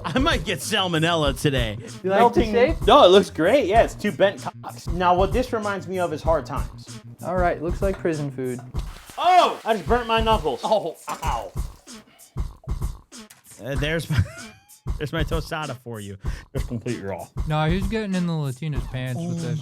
I might get salmonella today. You like the shape? No, it looks great. Yeah, it's two bent cocks. Now, what this reminds me of is hard times. All right, looks like prison food. Oh, I just burnt my knuckles. Oh, ow. There's my tostada for you. Just completely raw. No, he's getting in the Latina's pants with this.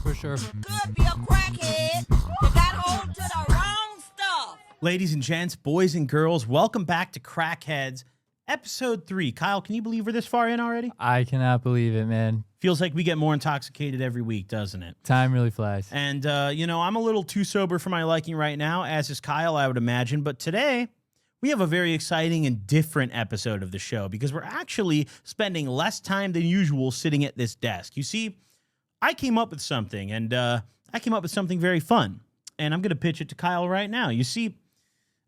For sure. Could be a crackhead that got hold to the wrong stuff. Ladies and gents, boys and girls, welcome back to Crackheads, episode 3. Kyle, can you believe we're this far in already? I cannot believe it, man. Feels like we get more intoxicated every week, doesn't it? Time really flies. And, I'm a little too sober for my liking right now, as is Kyle, I would imagine. But today, we have a very exciting and different episode of the show because we're actually spending less time than usual sitting at this desk. You see, I came up with something, and I came up with something very fun. And I'm going to pitch it to Kyle right now. You see,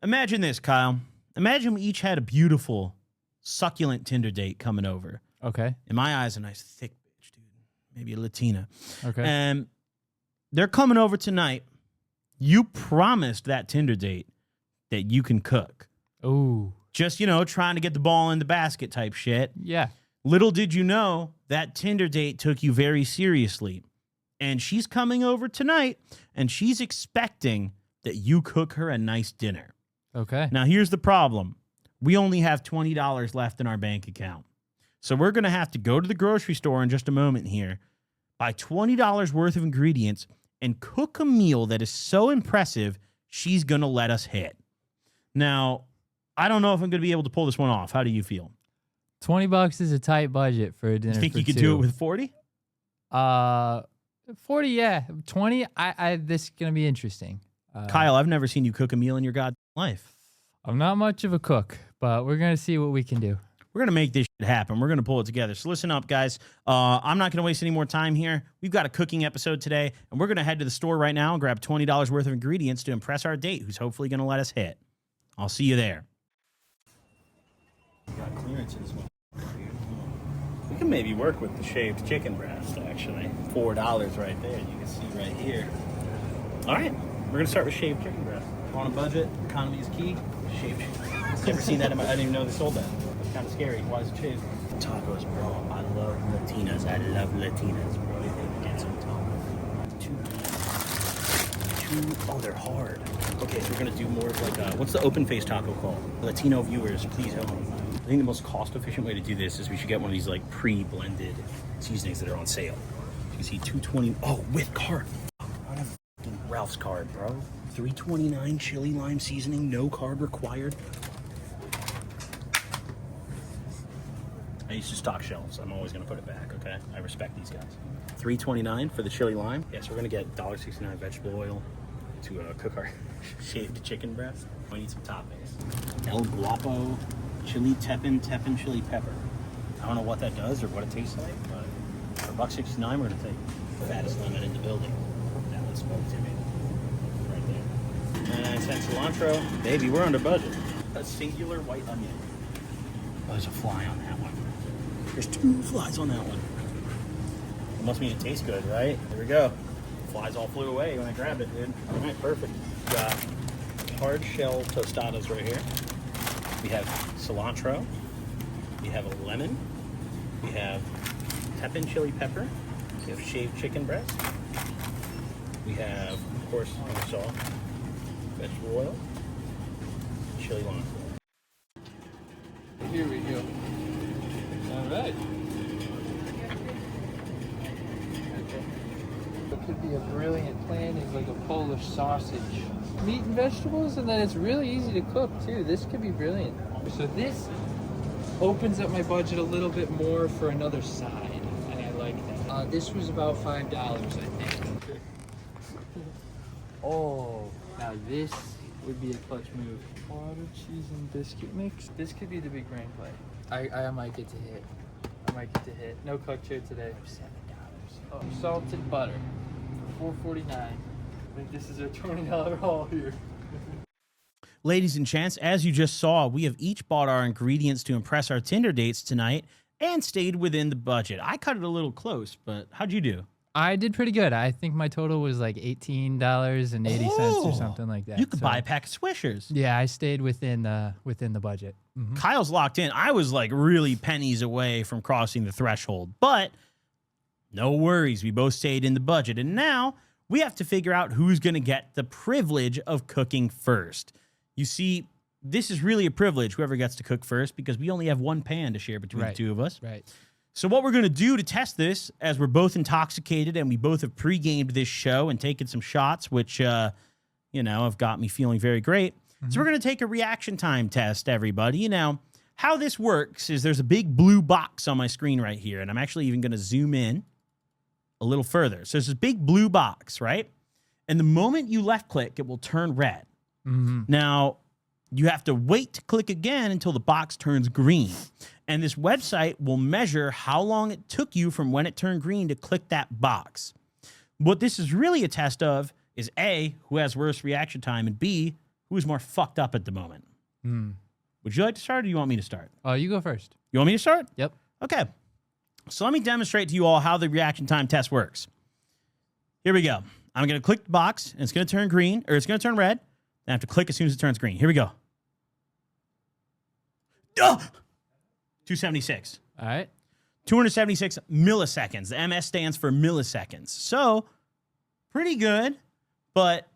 imagine this, Kyle. Imagine we each had a beautiful, succulent Tinder date coming over. Okay. In my eyes, a nice, thick bitch, dude. Maybe a Latina. Okay. And they're coming over tonight. You promised that Tinder date that you can cook. Ooh. Just, trying to get the ball in the basket type shit. Yeah. Little did you know that Tinder date took you very seriously. And she's coming over tonight, and she's expecting that you cook her a nice dinner. Okay. Now, here's the problem. We only have $20 left in our bank account. So we're going to have to go to the grocery store in just a moment here, buy $20 worth of ingredients, and cook a meal that is so impressive, she's going to let us hit. Now, I don't know if I'm going to be able to pull this one off. How do you feel? $20 is a tight budget for a dinner. You think for you could two. do it with 40? 40, yeah. 20, this is going to be interesting. Kyle, I've never seen you cook a meal in your goddamn life. I'm not much of a cook, but we're going to see what we can do. We're going to make this shit happen. We're going to pull it together. So listen up, guys. I'm not going to waste any more time here. We've got a cooking episode today, and we're going to head to the store right now and grab $20 worth of ingredients to impress our date, who's hopefully going to let us hit. I'll see you there. We got clearances. We can maybe work with the shaved chicken breast, actually. $4 right there. You can see right here. All right. We're going to start with shaved chicken breast. On a budget, economy is key. Shaved chicken. Never seen that in my... I didn't even know they sold that. It's kind of scary. Why is it shaved? Tacos, bro. I love Latinas. I love Latinas, bro. Get some tacos. Oh, they're hard. Okay, so we're going to do more of like a... What's the open face taco called? Latino viewers, please help me. I think the most cost-efficient way to do this is we should get one of these like pre-blended seasonings that are on sale. You can see $2.20. Oh, with card. I don't have Ralph's card, bro. $3.29 chili lime seasoning, no card required. I used to stock shelves. I'm always going to put it back, okay? I respect these guys. $3.29 for the chili lime. Yeah, so we're going to get $1.69 vegetable oil to cook our shaved chicken breast. We need some toppings. El Guapo chili tepin chili pepper. I don't know what that does or what it tastes like, but for $1.69, we're going to take the fattest lemon in the building. That one spoke to me. Right there. 99 cents cilantro. Baby, we're under budget. A singular white onion. Oh, there's a fly on that one. There's 2 flies on that one. It must mean it tastes good, right? There we go. Flies all flew away when I grabbed it, dude. All right, perfect. Got hard shell tostadas right here. We have cilantro. We have a lemon. We have tepin chili pepper. We have shaved chicken breast. We have, of course, you saw, vegetable oil, chili lime. Here we go. All right. What could be a brilliant plan is like a Polish sausage. Meat and vegetables, and then it's really easy to cook too. This could be brilliant. So this opens up my budget a little bit more for another side, and I like that. This was about $5, I think. Oh, now this would be a clutch move. Water, cheese, and biscuit mix. This could be the big grand play. I might get to hit. No cook chair today. $7. Oh, salted butter. $4.49. I think this is a $20 haul here. Ladies and gents, as you just saw, we have each bought our ingredients to impress our Tinder dates tonight and stayed within the budget. I cut it a little close, but how'd you do? I did pretty good. I think my total was like $18.80 or something like that. You could So, buy a pack of Swishers. Yeah, I stayed within the budget. Mhm. Kyle's locked in. I was like really pennies away from crossing the threshold, but no worries. We both stayed in the budget. And now we have to figure out who's going to get the privilege of cooking first. You see, this is really a privilege, whoever gets to cook first, because we only have one pan to share between the two of us. Right. So what we're going to do to test this, as we're both intoxicated and we both have pre-gamed this show and taken some shots, which, have got me feeling very great. Mm-hmm. So we're going to take a reaction time test, everybody. Now, how this works is there's a big blue box on my screen right here, and I'm actually even going to zoom in a little further. So there's this big blue box, right? And the moment you left-click, it will turn red. Mm-hmm. Now, you have to wait to click again until the box turns green. And this website will measure how long it took you from when it turned green to click that box. What this is really a test of is A, who has worse reaction time, and B, who is more fucked up at the moment. Mm. Would you like to start or do you want me to start? Oh, you go first. You want me to start? Yep. Okay. So let me demonstrate to you all how the reaction time test works. Here we go. I'm going to click the box, and it's going to turn green, or it's going to turn red. I have to click as soon as it turns green. Here we go. 276. All right. 276 milliseconds. The MS stands for milliseconds. So, pretty good, but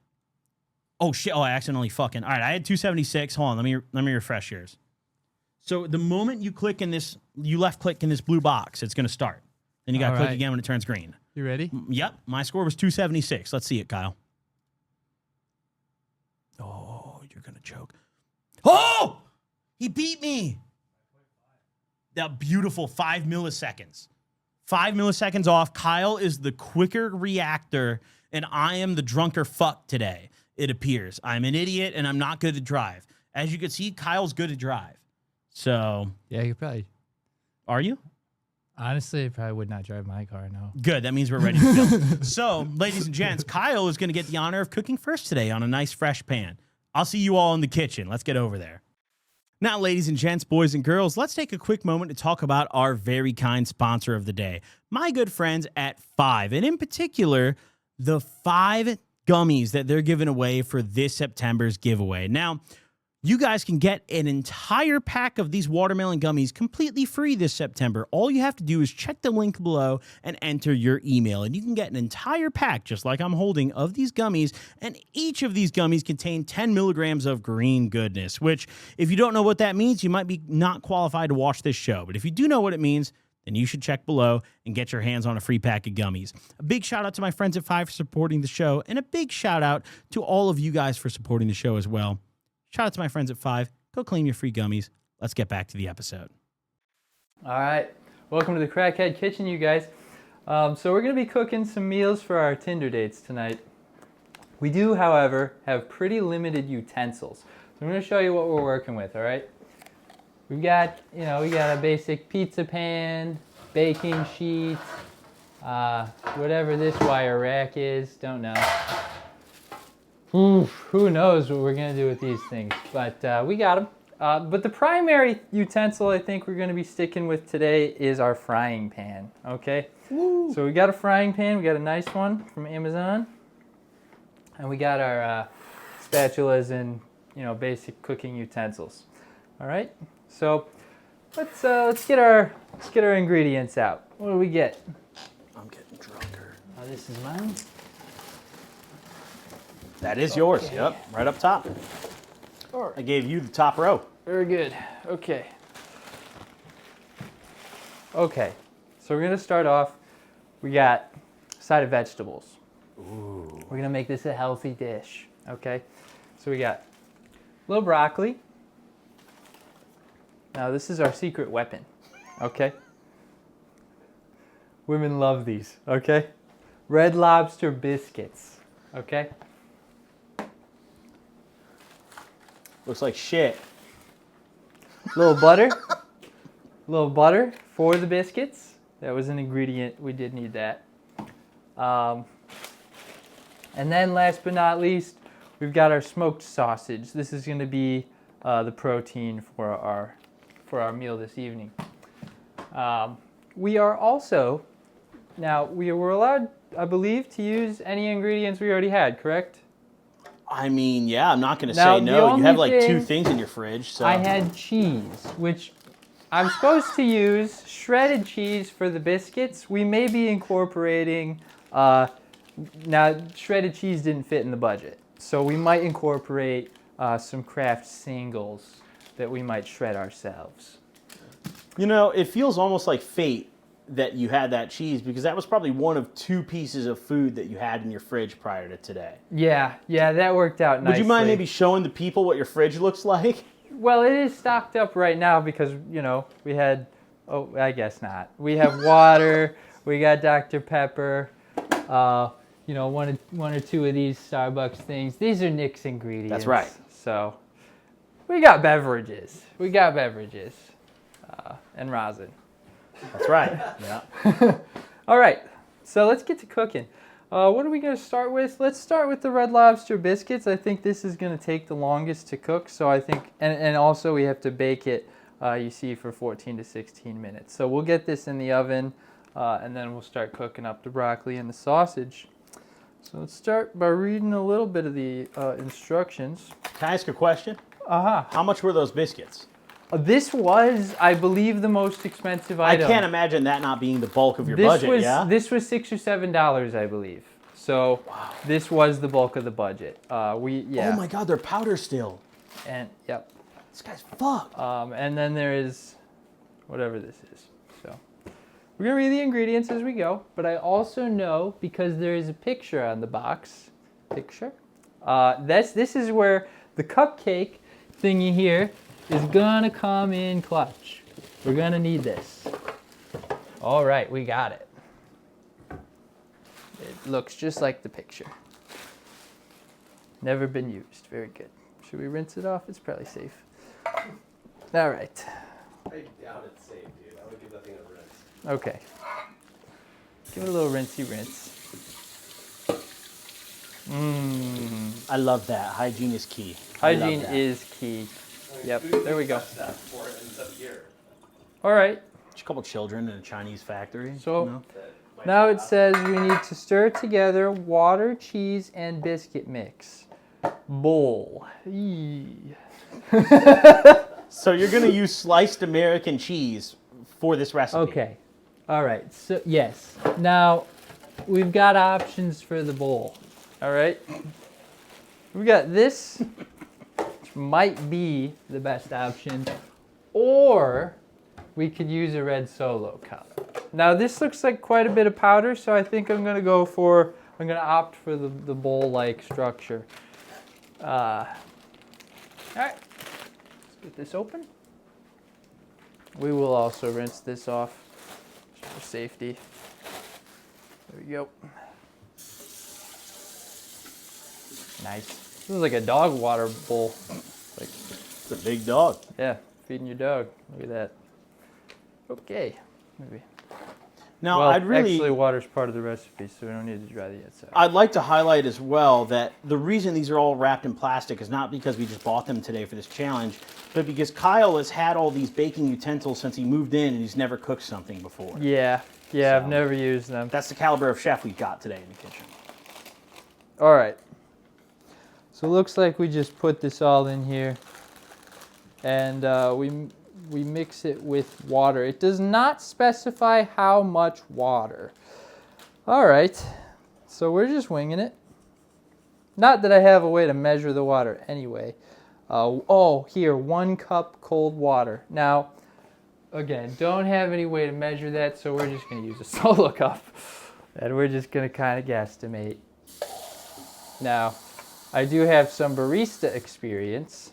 oh shit, I accidentally fucking. All right, I had 276. Hold on, let me refresh yours. So, the moment you click in this, you left click in this blue box, it's going to start. Then you got to click again when it turns green. You ready? Yep, my score was 276. Let's see it, Kyle. Oh, you're going to choke. Oh! He beat me. That beautiful 5 milliseconds. 5 milliseconds off. Kyle is the quicker reactor, and I am the drunker fuck today, it appears. I'm an idiot, and I'm not good to drive. As you can see, Kyle's good to drive. So. Yeah, you probably. Are you? Honestly, I probably would not drive my car, no. Good. That means we're ready to go. So, ladies and gents, Kyle is going to get the honor of cooking first today on a nice fresh pan. I'll see you all in the kitchen. Let's get over there. Now, ladies and gents, boys and girls, let's take a quick moment to talk about our very kind sponsor of the day, my good friends at Five, and in particular, the 5 gummies that they're giving away for this September's giveaway. Now, you guys can get an entire pack of these watermelon gummies completely free this September. All you have to do is check the link below and enter your email, and you can get an entire pack, just like I'm holding, of these gummies, and each of these gummies contain 10 milligrams of green goodness, which, if you don't know what that means, you might be not qualified to watch this show. But if you do know what it means, then you should check below and get your hands on a free pack of gummies. A big shout out to my friends at Five for supporting the show, and a big shout out to all of you guys for supporting the show as well. Shout out to my friends at Five. Go claim your free gummies. Let's get back to the episode. All right. Welcome to the Crackhead Kitchen, you guys. So we're going to be cooking some meals for our Tinder dates tonight. We do, however, have pretty limited utensils. So I'm going to show you what we're working with, all right? We got a basic pizza pan, baking sheet, whatever this wire rack is, don't know. Oof, who knows what we're going to do with these things, but we got them. But the primary utensil I think we're going to be sticking with today is our frying pan, okay? Woo. So we got a frying pan, we got a nice one from Amazon, and we got our spatulas and, basic cooking utensils. All right, so let's get our ingredients out. What do we get? I'm getting drunker. This is mine. That is yours. Yep, right up top. All right. I gave you the top row. Very good. Okay. Okay. So we're gonna start off. We got a side of vegetables. Ooh. We're gonna make this a healthy dish. Okay. So we got a little broccoli. Now this is our secret weapon. Okay. Women love these. Okay. Red Lobster biscuits. Okay. Looks like shit. Little butter. Little butter for the biscuits. That was an ingredient. We did need that. And then last but not least, we've got our smoked sausage. This is going to be the protein for our meal this evening. We are also Now, we were allowed, I believe, to use any ingredients we already had, correct? I mean, yeah, I'm not going to Now, say the no. You only have like two thing- things in your fridge. So I had cheese, which I'm supposed to use shredded cheese for the biscuits. We may be incorporating, now shredded cheese didn't fit in the budget. So we might incorporate some Kraft singles that we might shred ourselves. You know, it feels almost like fate that you had that cheese because that was probably one of two pieces of food that you had in your fridge prior to today. Yeah, that worked out nicely. Would you mind maybe showing the people what your fridge looks like? Well, it is stocked up right now because, we had, I guess not. We have water, we got Dr. Pepper, one or two of these Starbucks things. These are Nick's ingredients. That's right. So, we got beverages. And rosin. That's right. Yeah. All right, so let's get to cooking. What are we going to start with? Let's start with the Red Lobster biscuits. I think this is going to take the longest to cook. So I think, and also we have to bake it, you see, for 14 to 16 minutes. So we'll get this in the oven, and then we'll start cooking up the broccoli and the sausage. So let's start by reading a little bit of the instructions. Can I ask a question? Uh-huh. How much were those biscuits? This was, I believe, the most expensive item. I can't imagine that not being the bulk of your budget, yeah? This was $6 or $7, I believe. So this was the bulk of the budget. Oh my God, they're powder still. And yep. This guy's fucked. And then there is whatever this is. So we're gonna read the ingredients as we go. But I also know, because there is a picture on the box. This is where the cupcake thingy here is gonna come in clutch. We're gonna need this. All right, we got it. It looks just like the picture. Never been used. Very good. Should we rinse it off? It's probably safe. All right. I doubt it's safe, dude. I would give that thing a rinse. Okay. Give it a little rinsey rinse. I love that. Hygiene is key. Hygiene is key. Yep, Food there we go. touch that before it ends up here. All right. Just a couple children in a Chinese factory. So- you know? That might Now be it says we need to stir together water, cheese, and biscuit mix. Bowl. Eee. So you're going to use sliced American cheese for this recipe. Okay. All right. So yes. Now we've got options for the bowl. All right. We got this, which might be the best option, or we could use a red Solo cup. Now this looks like quite a bit of powder, so I think I'm gonna opt for the bowl-like structure. All right. Let's get this open. We will also rinse this off just for safety. There we go. Nice. This is like a dog water bowl. Like, It's a big dog. yeah, feeding your dog. Look at that. Okay. Maybe. Now, Well, I'd really... actually, water's part of the recipe, so we don't need to dry the outside. I'd like to highlight as well that the reason these are all wrapped in plastic is not because we just bought them today for this challenge, but because Kyle has had all these baking utensils since he moved in and he's never cooked something before. Yeah, So- I've never used them. That's the caliber of chef we've got today in the kitchen. All right. So it looks like we just put this all in here, and we mix it with water. It does not specify how much water. All right. So we're just winging it. Not that I have a way to measure the water anyway. Here, 1 cup cold water. Now, again, don't have any way to measure that, so we're just going to use a Solo cup, and we're just going to kind of guesstimate. Now, I do have some barista experience,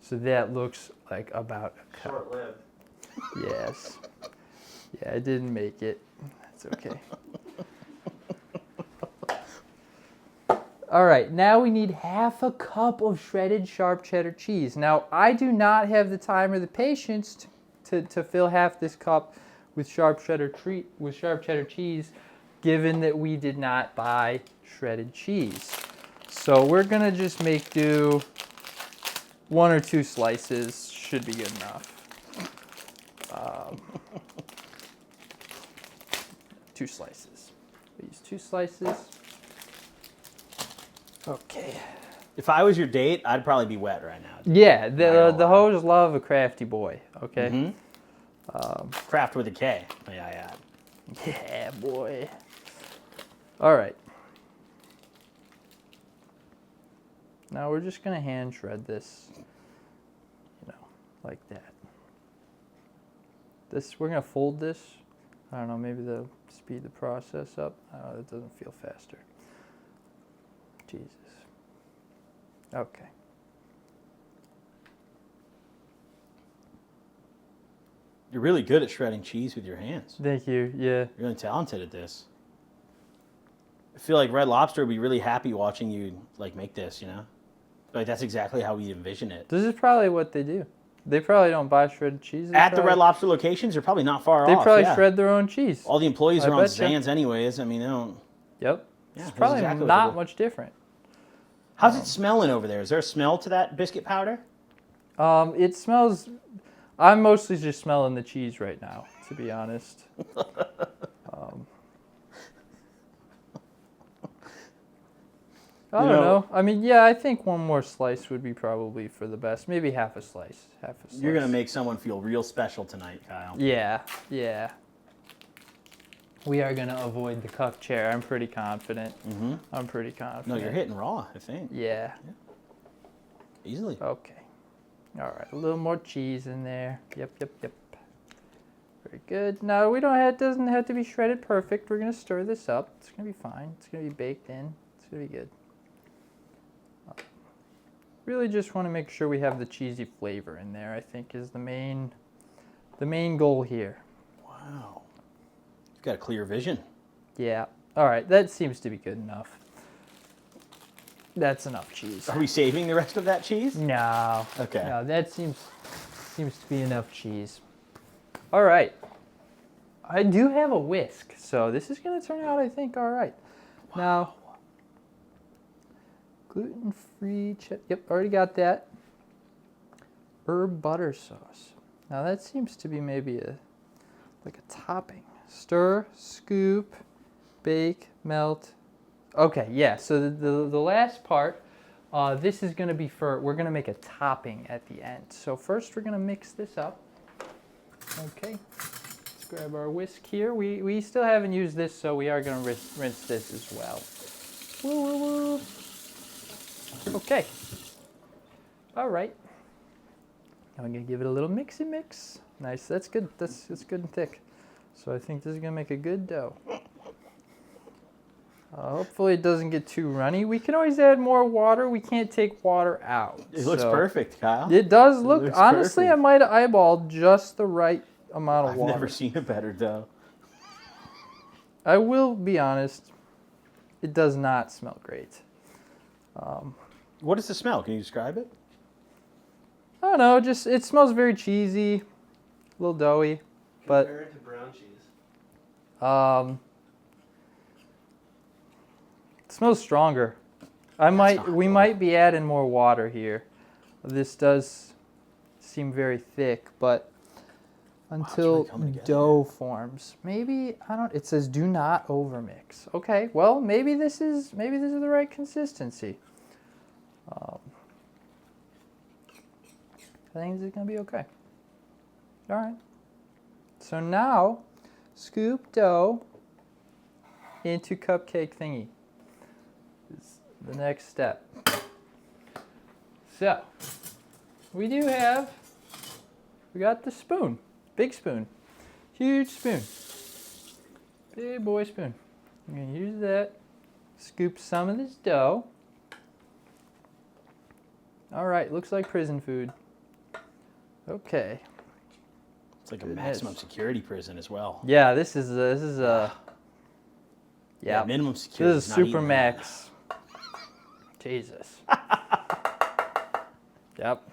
so that looks like about a cup. short-lived. Yes. Yeah, I didn't make it. That's okay. All right, now we need half a cup of shredded sharp cheddar cheese. Now, I do not have the time or the patience to fill half this cup with sharp cheddar cheese, given that we did not buy shredded cheese. So we're gonna just make do. 1 or 2 slices should be good enough. 2 slices. We use 2 slices. Okay. If I was your date, I'd probably be wet right now. Yeah, Not gonna the lie. hoes love a crafty boy. Okay. Mhm. Craft with a K, may I add. Yeah, boy. All right. Now we're just gonna hand shred this, like that. This, we're gonna fold this. I don't know, maybe they'll speed the process up. It doesn't feel faster. Jesus. Okay. You're really good at shredding cheese with your hands. Thank you. Yeah. You're really talented at this. I feel like Red Lobster would be really happy watching you like make this, you know? Like that's exactly how we envision it. This is probably what they do. They probably don't buy shredded cheese. At the Red Lobster locations, they're probably not far They off. probably yeah. shred their own cheese. All the employees I are on betcha. Zans anyways. I mean, they don't. Yep. Yeah, It's that's probably exactly what they not do. much different. How's it smelling over there? Is there a smell to that biscuit powder? It smells. I'm mostly just smelling the cheese right now, to be honest. I don't know. I mean, yeah, I think one more slice would be probably for the best. Maybe half a slice. Half a slice. You're gonna make someone feel real special tonight, Kyle. Yeah, yeah. We are gonna avoid the cup chair. I'm pretty confident. Mm-hmm. I'm pretty confident. No, you're hitting raw, I think. Yeah. Easily. Okay. All right. A little more cheese in there. Yep, yep, yep. Very good. Now we don't have. It doesn't have to be shredded perfect. We're gonna stir this up. It's gonna be fine. It's gonna be baked in. It's gonna be good. Really just want to make sure we have the cheesy flavor in there, I think is the main goal here. Wow. You've got a clear vision. Yeah. All right, that seems to be good enough. That's enough cheese. Are we saving the rest of that cheese? No. Okay. No, that seems to be enough cheese. All right. I do have a whisk, so this is going to turn out, I think, all right. Wow. Now, gluten-free chip. Yep, already got that. Herb butter sauce. Now that seems to be maybe like a topping. Stir, scoop, bake, melt. Okay, yeah. So the last part, this is going to be we're going to make a topping at the end. So first we're going to mix this up. Okay. Let's grab our whisk here. We still haven't used this, so we are going to rinse this as well. Woo, woo, woo. Okay. All right. Now I'm gonna give it a little mixy mix. Nice. That's good. That's good and thick. So I think this is gonna make a good dough. Hopefully it doesn't get too runny. We can always add more water. We can't take water out. It looks perfect, Kyle. It does look. looks Honestly, perfect. I might have eyeballed just the right amount of I've water. never seen a better dough. I will be honest. It does not smell great. What is the smell? Can you describe it? I don't know, just it smells very cheesy, a little doughy, but Compare it to brown cheese. it smells stronger. We might be adding more water here. This does seem very thick, but until really coming together. dough forms, maybe it says do not overmix. Okay, well maybe this is the right consistency. I think this is gonna be okay. All right. So now, scoop dough into cupcake thingy. This is the next step. So, we got the spoon, big spoon, huge spoon, big boy spoon. I'm gonna use that, scoop some of this dough. All right, looks like prison food. Okay. It's like a maximum security prison as well. Yeah, this is a yeah. Minimum security. This is super max. Jesus. Yep.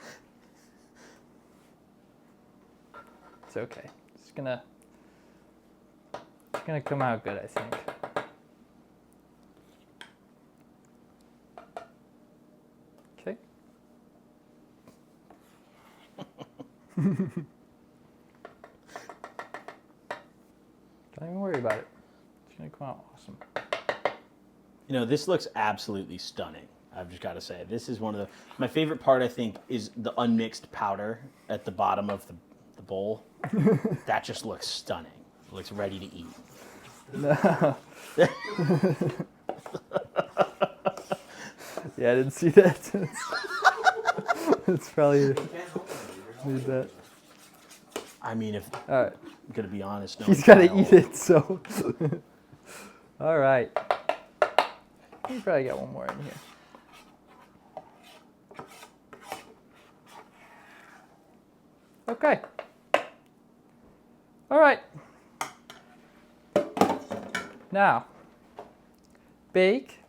It's okay. It's gonna come out good, I think. Okay. Don't even worry about it. gonna come out awesome. You know, this looks absolutely stunning. I've just got to say, this is one of my favorite part. I think is the unmixed powder at the bottom of the bowl. That just looks stunning. It looks ready to eat. No. Yeah, I didn't see that. It's probably need that. I mean, if All right, I'm gonna be honest, no, he's got to eat it. So, all right. You probably got one more in here. Okay. All right. Now, bake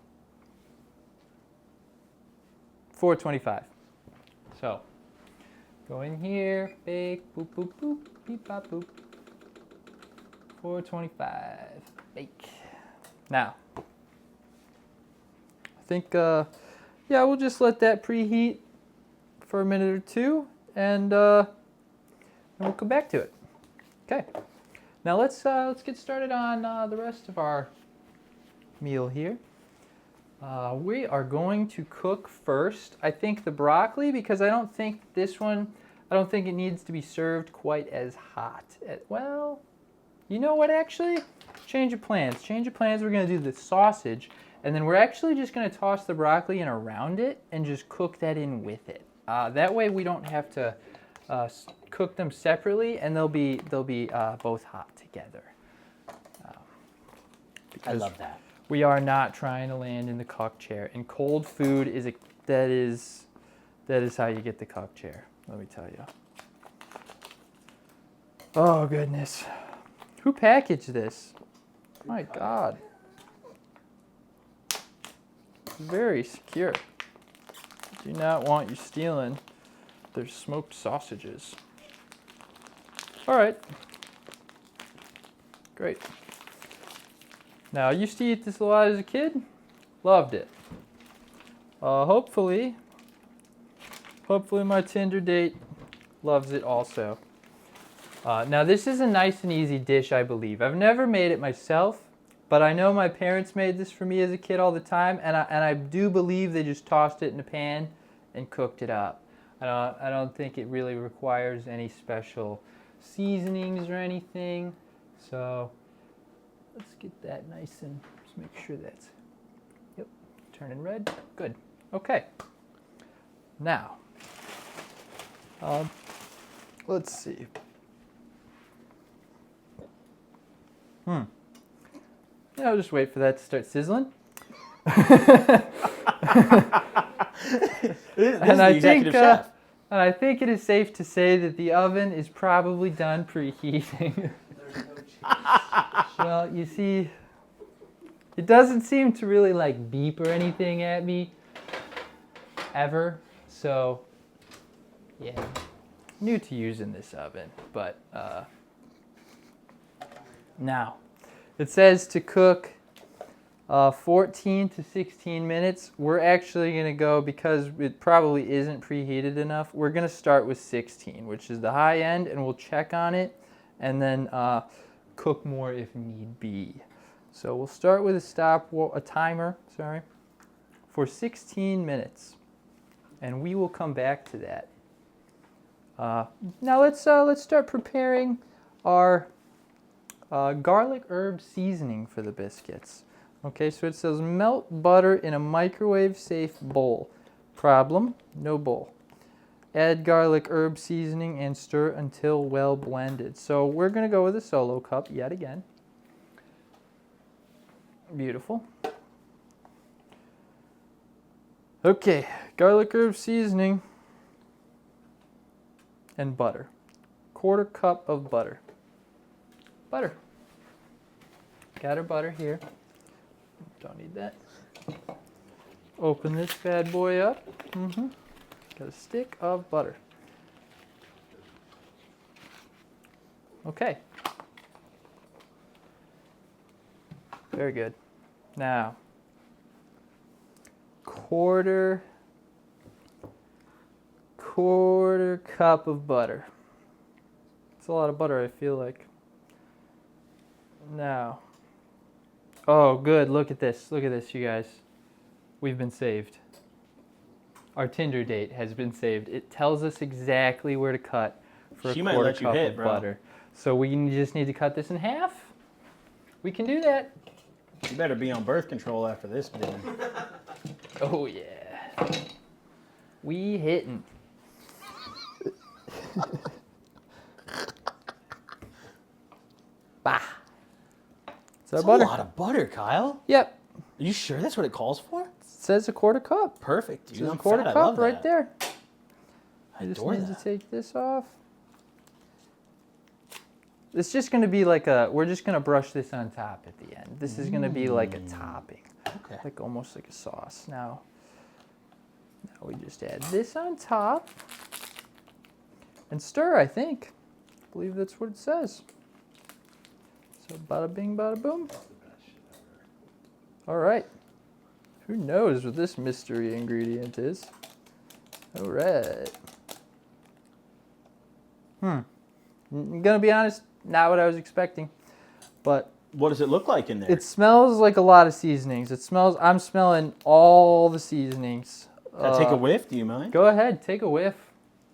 425. So, go in here, bake, boop, boop, boop, beep, bop, boop. 425, bake. Now, I think, yeah, we'll just let that preheat for a minute or two, and we'll come back to it. Okay. Now let's get started on the rest of our meal here. We are going to cook first, I think, the broccoli, because I don't think it needs to be served quite as hot. Well, you know what, actually? Change of plans. We're going to do the sausage, and then we're actually just going to toss the broccoli in around it and just cook that in with it. That way we don't have to cook them separately, and they'll be both hot together. I love that. We are not trying to land in the cuck chair, and cold food that is how you get the cuck chair. Let me tell you. Oh goodness, who packaged this? My God, very secure. Do not want you stealing their smoked sausages. All right, great. Now, I used to eat this a lot as a kid. Loved it. Hopefully my Tinder date loves it also. Now, this is a nice and easy dish, I believe. I've never made it myself, but I know my parents made this for me as a kid all the time, and I do believe they just tossed it in a pan and cooked it up. I don't think it really requires any special seasonings or anything. So let's get that nice and just make sure that's, yep, turning red. Good. Okay. Now, let's see. Yeah, I'll just wait for that to start sizzling. And I think it is safe to say that the oven is probably done preheating. Well, you see, it doesn't seem to really like beep or anything at me ever. So, yeah, new to using this oven, but now it says to cook 14 to 16 minutes. We're actually going to go, because it probably isn't preheated enough, we're going to start with 16, which is the high end, and we'll check on it and then cook more if need be. So we'll start with a timer, for 16 minutes, and we will come back to that. Now let's start preparing our garlic herb seasoning for the biscuits. Okay, so it says melt butter in a microwave safe bowl. Problem, no bowl. Add garlic herb seasoning and stir until well blended. So we're going to go with a solo cup yet again. Beautiful. Okay, garlic herb seasoning and butter. 1/4 cup of butter. Butter. Got our butter here. Don't need that. Open this bad boy up. Got a stick of butter. Okay. Very good. Now, 1/4 cup of butter. It's a lot of butter, I feel like. Now, Oh, good. Look at this. Look at this, you guys. We've been saved. Our Tinder date has been saved. It tells us exactly where to cut for She a might quarter let you cup hit, of bro. butter. So we just need to cut this in half. We can do that. You better be on birth control after this dinner. Oh yeah. We hitting. Bah. It's our That's butter. a lot of butter, Kyle. Yep. Are you sure that's what it calls for? It says a quarter cup. Perfect, It dude. says a I'm quarter fat. I cup love right that. there. I I just adore need that. to take this off. It's just going to be like we're just going to brush this on top at the end. This is going to be like a topping. Okay. Like almost like a sauce. Now we just add this on top and stir, I think. I believe that's what it says. So bada bing, bada boom. All right. Who knows what this mystery ingredient is? All right. I'm gonna be honest, not what I was expecting, but What does it look like in there? it smells like a lot of seasonings. I'm smelling all the seasonings. Can I take a whiff? Do you mind? Go ahead, take a whiff.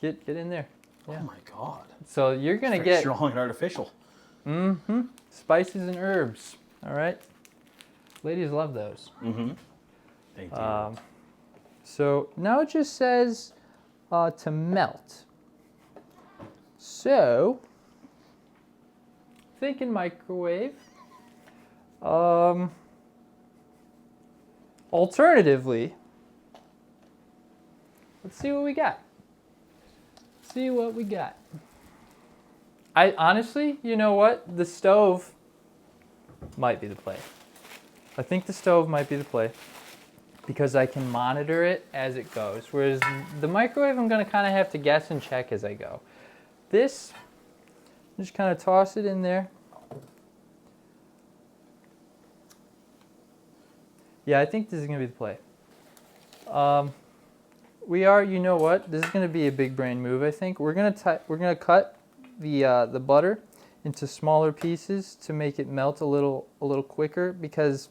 Get in there. Yeah. Oh my god. So you're gonna Very get strong and artificial. spices and herbs. All right. Ladies love those. Mm-hmm. They do. So now it just says to melt. So, thinking microwave. Alternatively, let's see what we got. See what we got. I honestly, you know what? The stove might be the play. I think the stove might be the play because I can monitor it as it goes. Whereas the microwave, I'm going to kind of have to guess and check as I go. This, just kind of toss it in there. Yeah, I think this is going to be the play. You know what? This is going to be a big brain move, I think. We're going to cut the butter into smaller pieces to make it melt a little quicker because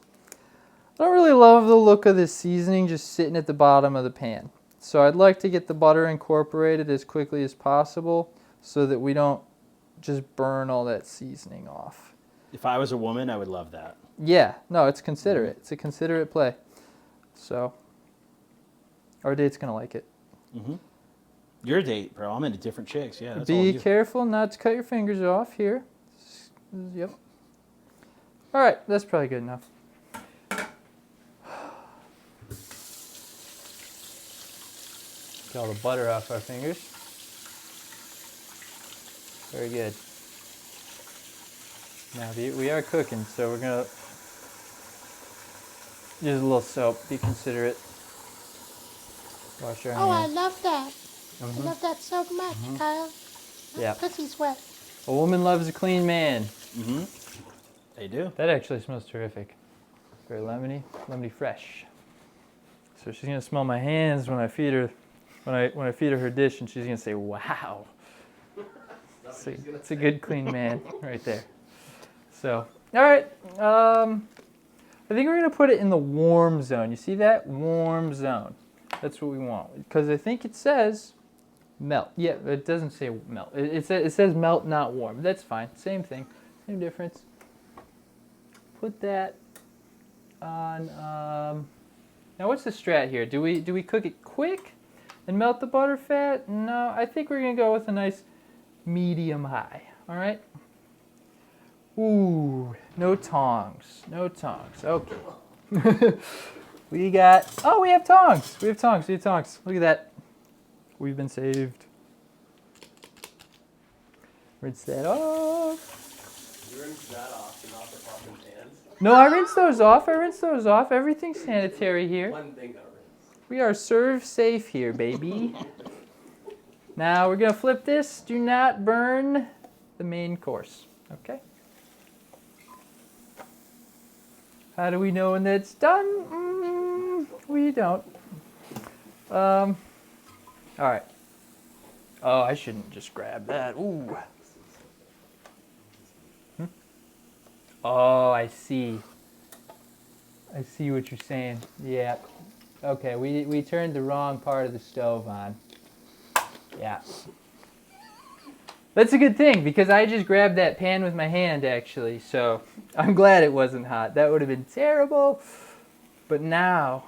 I don't really love the look of this seasoning just sitting at the bottom of the pan. So I'd like to get the butter incorporated as quickly as possible so that we don't just burn all that seasoning off. If I was a woman, I would love that. Yeah, no, it's considerate. It's a considerate play. So our date's going to like it. Your date, bro. I'm into different chicks. Yeah, that's all Be you. careful not to cut your fingers off here. Yep. All right, that's probably good enough. Get all the butter off our fingers. Very good. Now we are cooking, so we're gonna use a little soap. Be considerate. Wash our Oh, I hands. love that. I love that so much, Kyle. Yeah. Pussy's wet. A woman loves a clean man. They do. That actually smells terrific. Very lemony fresh. So she's gonna smell my hands when I feed her, when I feed her dish, and she's gonna say, "Wow, it's a good clean man right there." So, all right. I think we're gonna put it in the warm zone. You see that? Warm zone. That's what we want because I think it says melt. Yeah, it doesn't say melt. It says melt, not warm. That's fine. Same thing. Same difference. Put that on. Now, what's the strat here? Do we cook it quick and melt the butter fat? No, I think we're gonna go with a nice medium high. All right. Ooh, no tongs. No tongs. Okay. We have tongs. We have tongs. Look at that. We've been saved. Rinse that off. You rinse that off and not the fucking pans. No, I rinsed those off. Everything's sanitary here. One thing got rinsed. We are serve safe here, baby. Now we're gonna flip this. Do not burn the main course. Okay. How do we know when that's done? We don't. All right. Oh, I shouldn't just grab that. Ooh. Oh, I see. I see what you're saying. Yeah. Okay, we turned the wrong part of the stove on. Yeah. That's a good thing because I just grabbed that pan with my hand actually, so I'm glad it wasn't hot. That would have been terrible. But now.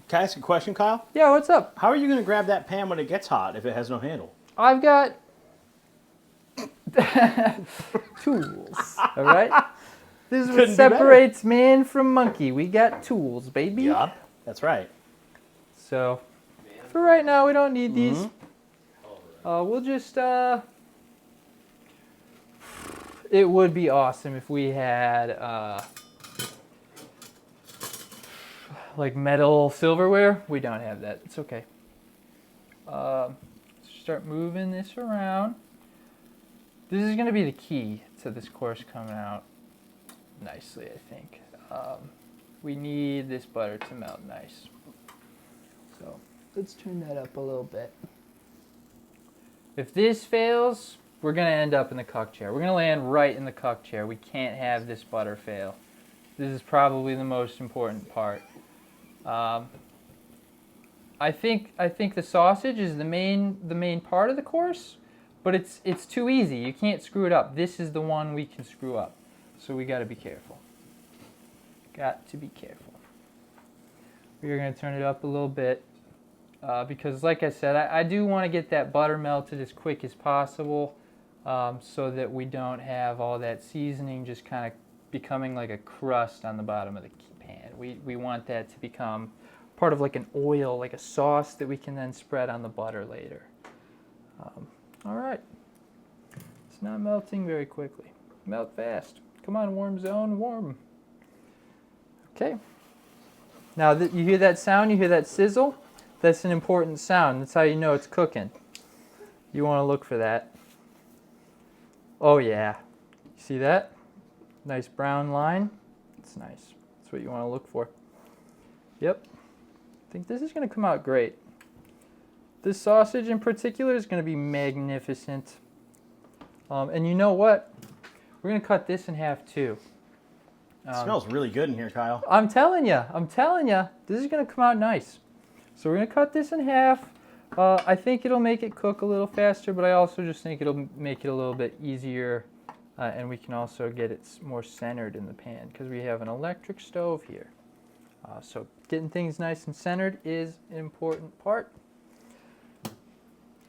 Can I ask a question, Kyle? Yeah, what's up? How are you going to grab that pan when it gets hot if it has no handle? I've got tools. All right? This is what Couldn't be better. separates man from monkey. We got tools, baby. Yup. That's right. So, for right now, we don't need these. We'll just, it would be awesome if we had, like metal silverware. We don't have that. It's okay. Start moving this around. This is going to be the key to this course coming out nicely, I think. We need this butter to melt nice. So let's turn that up a little bit. If this fails, we're going to end up in the cuck chair. We're going to land right in the cuck chair. We can't have this butter fail. This is probably the most important part. I think the sausage is the main part of the course, but it's too easy. You can't screw it up. This is the one we can screw up. So we got to be careful. Got to be careful. We're going to turn it up a little bit because, like I said, I do want to get that butter melted as quick as possible so that we don't have all that seasoning just kind of becoming like a crust on the bottom of the pan. We want that to become part of like an oil, like a sauce that we can then spread on the butter later. All right. It's not melting very quickly. Melt fast. Come on, warm zone, warm. Okay. Now that you hear that sound, you hear that sizzle, that's an important sound. That's how you know it's cooking. You want to look for that. Oh yeah. You see that? Nice brown line. It's nice. That's what you want to look for. Yep. I think this is going to come out great. This sausage in particular is going to be magnificent. And you know what? We're going to cut this in half too. It smells really good in here, Kyle. I'm telling you, this is going to come out nice. So we're going to cut this in half. I think it'll make it cook a little faster, but I also just think it'll make it a little bit easier. And we can also get it more centered in the pan because we have an electric stove here. So getting things nice and centered is an important part.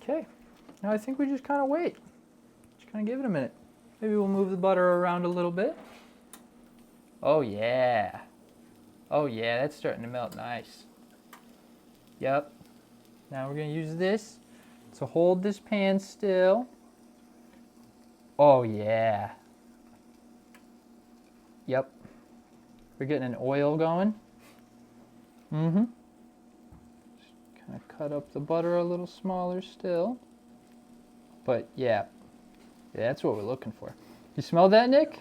Okay, now I think we just kind of wait. Just kind of give it a minute. Maybe we'll move the butter around a little bit. Oh yeah. Oh yeah, that's starting to melt nice. Yep. Now we're going to use this to hold this pan still. Oh yeah. Yep. We're getting an oil going. Mm-hmm. Just kind of cut up the butter a little smaller still. But yeah, that's what we're looking for. You smell that, Nick?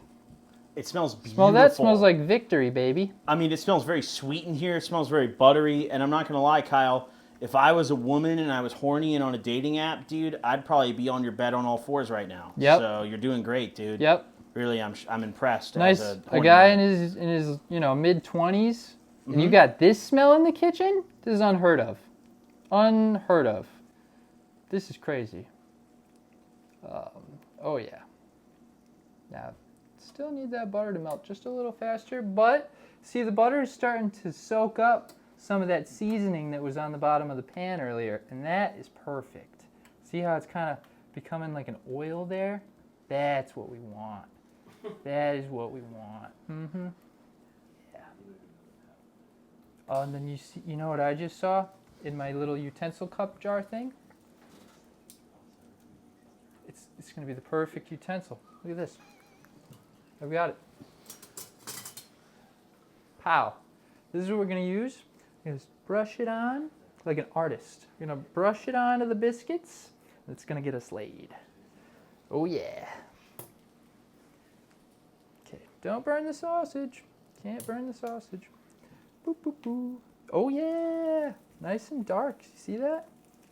It smells beautiful. Smell that? Smells like victory, baby. I mean, it smells very sweet in here. It smells very buttery. And I'm not going to lie, Kyle, if I was a woman and I was horny and on a dating app, dude, I'd probably be on your bed on all fours right now. Yep. So you're doing great, dude. Yep. Really, I'm impressed. Nice. As A guy in his mid-20s, and you got this smell in the kitchen? This is unheard of. Unheard of. This is crazy. Oh yeah. Now, still need that butter to melt just a little faster, but see, the butter is starting to soak up some of that seasoning that was on the bottom of the pan earlier, and that is perfect. See how it's kind of becoming like an oil there? That's what we want. That is what we want. Mm-hmm. Yeah. Oh, and then you know what I just saw in my little utensil cup jar thing? It's going to be the perfect utensil. Look at this. I've got it. Pow. This is what we're going to use. We're going to brush it on like an artist. We're going to brush it onto the biscuits. And it's going to get us laid. Oh, yeah. Okay, don't burn the sausage. Can't burn the sausage. Boop, boop, boop. Oh, yeah. Nice and dark. You see that?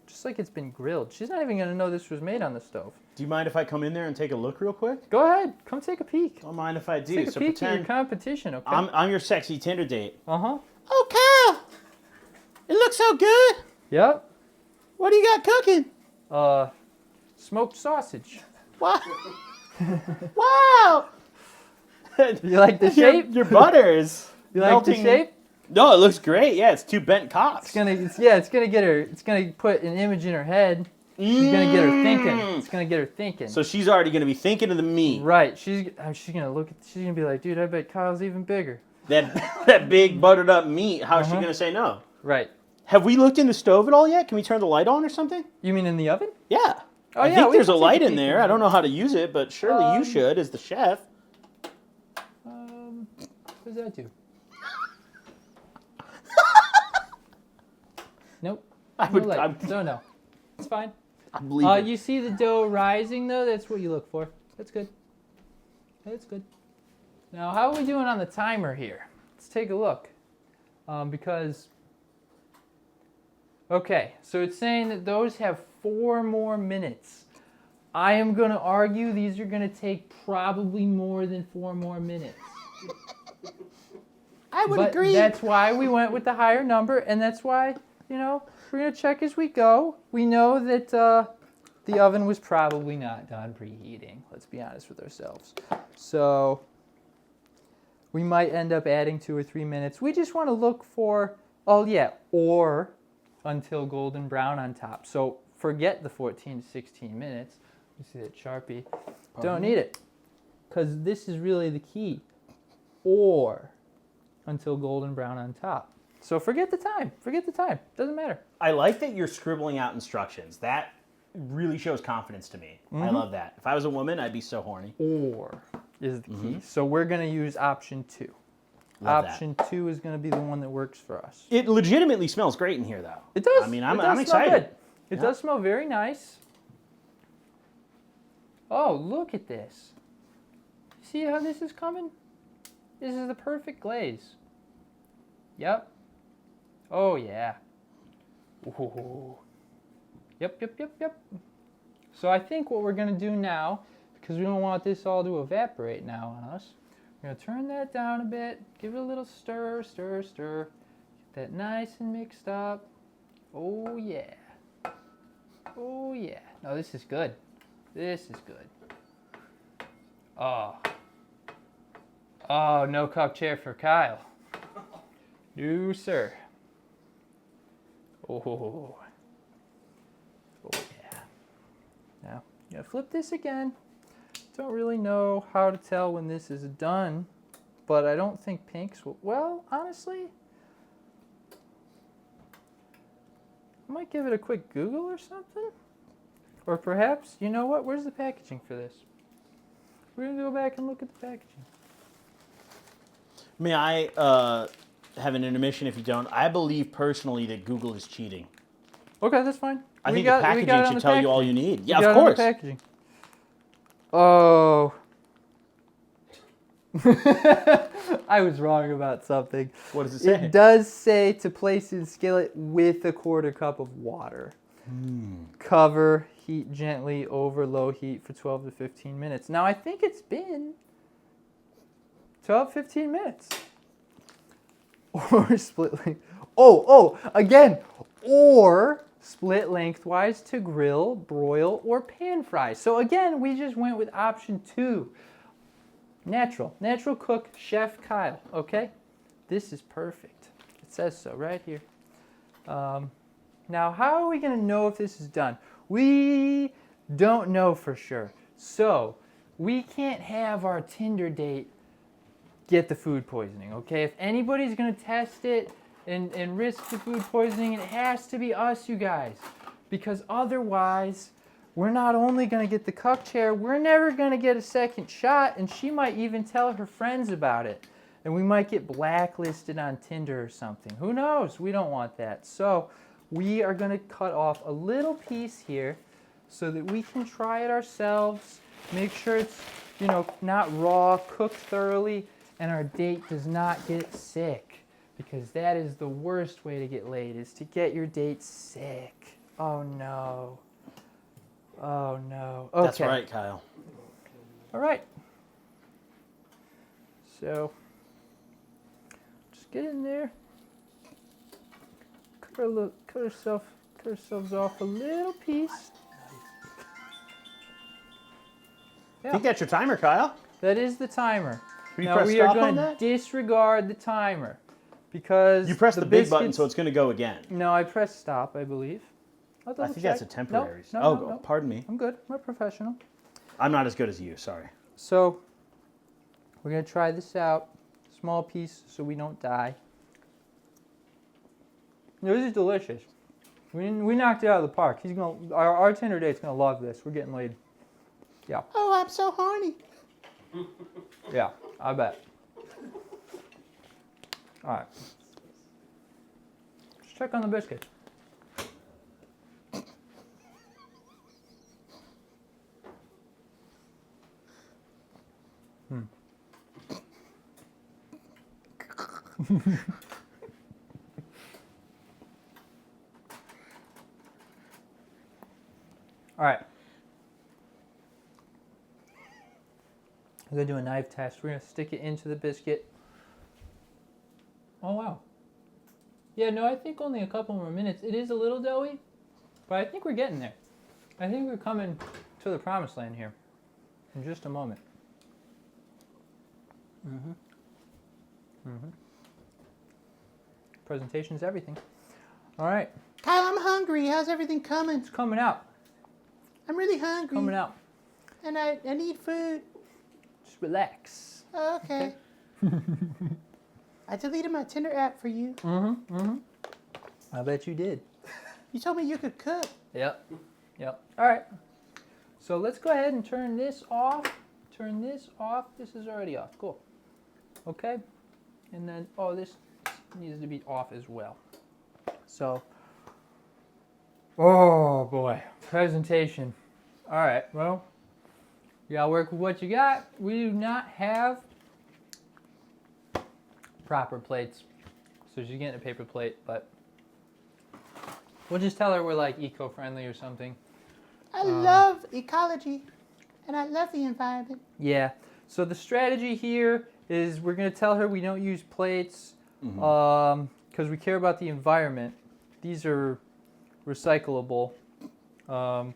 Just like it's been grilled. She's not even going to know this was made on the stove. Do you mind if I come in there and take a look real quick? Go ahead. Come take a peek. Don't mind if I do. Take a So peek at your pretend competition, okay? I'm your sexy Tinder date. Uh-huh. Oh, Kyle! It looks so good. Yep. What do you got cooking? Smoked sausage. Wow! Wow! You like the shape? Your butter is You like melting. the shape? No, it looks great. Yeah, it's two bent cocks. It's gonna get her. It's gonna put an image in her head. She's gonna get her thinking. It's gonna get her thinking. So she's already gonna be thinking of the meat. Right. She's gonna look at. She's gonna be like, dude, I bet Kyle's even bigger. That big buttered up meat. How's she Uh-huh. gonna say no? Right. Have we looked in the stove at all yet? Can we turn the light on or something? You mean in the oven? Yeah. Oh, I yeah, think we there's a can take light a in peek there. in I don't know how to use it, but surely you should as the chef. What does that do? Nope. I would. No light. I, So no. It's fine. I believe it. You see the dough rising though? That's what you look for. That's good. That's good. Now, how are we doing on the timer here? Let's take a look. Because, okay, so it's saying that those have 4 more minutes. I am going to argue these are going to take probably more than 4 more minutes. I would But agree. that's why we went with the higher number, and that's why, you know, we're going to check as we go. We know that the oven was probably not done preheating. Let's be honest with ourselves. So we might end up adding 2 or 3 minutes. We just want to look for, or until golden brown on top. So forget the 14 to 16 minutes. You see that Sharpie? Don't need it, because this is really the key. Or until golden brown on top. So forget the time. Forget the time. Doesn't matter. I like that you're scribbling out instructions. That really shows confidence to me. I love that. If I was a woman, I'd be so horny. Or is the key. So we're going to use option 2. Love that. Option 2 is going to be the one that works for us. It legitimately smells great in here, though. It does. I mean, It I'm does smell excited. good. It Yeah. does smell very nice. Oh, look at this. See how this is coming? This is the perfect glaze. Yep. Oh, yeah. Ooh. Yep. So I think what we're going to do now, because we don't want this all to evaporate now on us, we're going to turn that down a bit, give it a little stir. Get that nice and mixed up. Oh, yeah. Oh, yeah. No, this is good. This is good. Oh, no cup chair for Kyle. No, sir. Oh, yeah. Now, I'm gonna flip this again. Don't really know how to tell when this is done, but I don't think pinks will. Well, honestly, I might give it a quick Google or something. Or perhaps, you know what? Where's the packaging for this? We're gonna go back and look at the packaging. May I have an intermission if you don't? I believe personally that Google is cheating. Okay, that's fine. I We think got- the we got it packaging on should the tell you all packaging. you need. We Yeah, got of it on the course. packaging. Oh. I was wrong about something. What does it say? It does say to place in skillet with a 1/4 cup of water. Cover, heat gently over low heat for 12 to 15 minutes. Now, I think it's been 12, 15 minutes. Or split length. Again. Or split lengthwise to grill, broil, or pan fry. So again, we just went with option 2. Natural cook, Chef Kyle, okay? This is perfect. It says so right here. Now, how are we going to know if this is done? We don't know for sure. So, we can't have our Tinder date get the food poisoning, okay? If anybody's going to test it and risk the food poisoning, it has to be us, you guys. Because otherwise, we're not only going to get the cuck chair, we're never going to get a second shot, and she might even tell her friends about it. And we might get blacklisted on Tinder or something. Who knows? We don't want that. So we are going to cut off a little piece here so that we can try it ourselves, make sure it's, not raw, cooked thoroughly, and our date does not get sick. Because that is the worst way to get laid, is to get your date sick. Oh no. Oh no. Okay. That's right, Kyle. All right. So just get in there. Cut ourselves off a little piece. I think that's your timer, Kyle. That is the timer. Can you Now press we are stop going on to that? disregard the timer because You press the big button, biscuits- so it's going to go again. No, I pressed stop, I believe. I'll I double think that's a check. temporary. No. Pardon me. I'm good. I'm a professional. I'm not as good as you. Sorry. So we're gonna try this out, small piece, so we don't die. This is delicious. We knocked it out of the park. Our Tinder date's gonna love this. We're getting laid. Yeah. Oh, I'm so horny. Yeah, I bet. All right. Let's check on the biscuit. All right. We're gonna do a knife test. We're gonna stick it into the biscuit. Oh wow. Yeah, no, I think only a couple more minutes. It is a little doughy, but I think we're getting there. I think we're coming to the promised land here in just a moment. Presentation's everything. All right, Kyle, I'm hungry. How's everything coming? it's coming out. I'm really hungry. Coming out. And I need food. Just relax. Oh, okay. I deleted my Tinder app for you. I bet you did. You told me you could cook. Yep. All right. So let's go ahead and turn this off. Turn this off. This is already off. Cool. Okay. And then, this needs to be off as well. So, oh boy, presentation. All right. Well, you gotta work with what you got. We do not have proper plates, so she's getting a paper plate, but we'll just tell her we're like eco-friendly or something. I love ecology. And I love the environment. Yeah. So the strategy here is we're going to tell her we don't use plates because we care about the environment. These are recyclable. I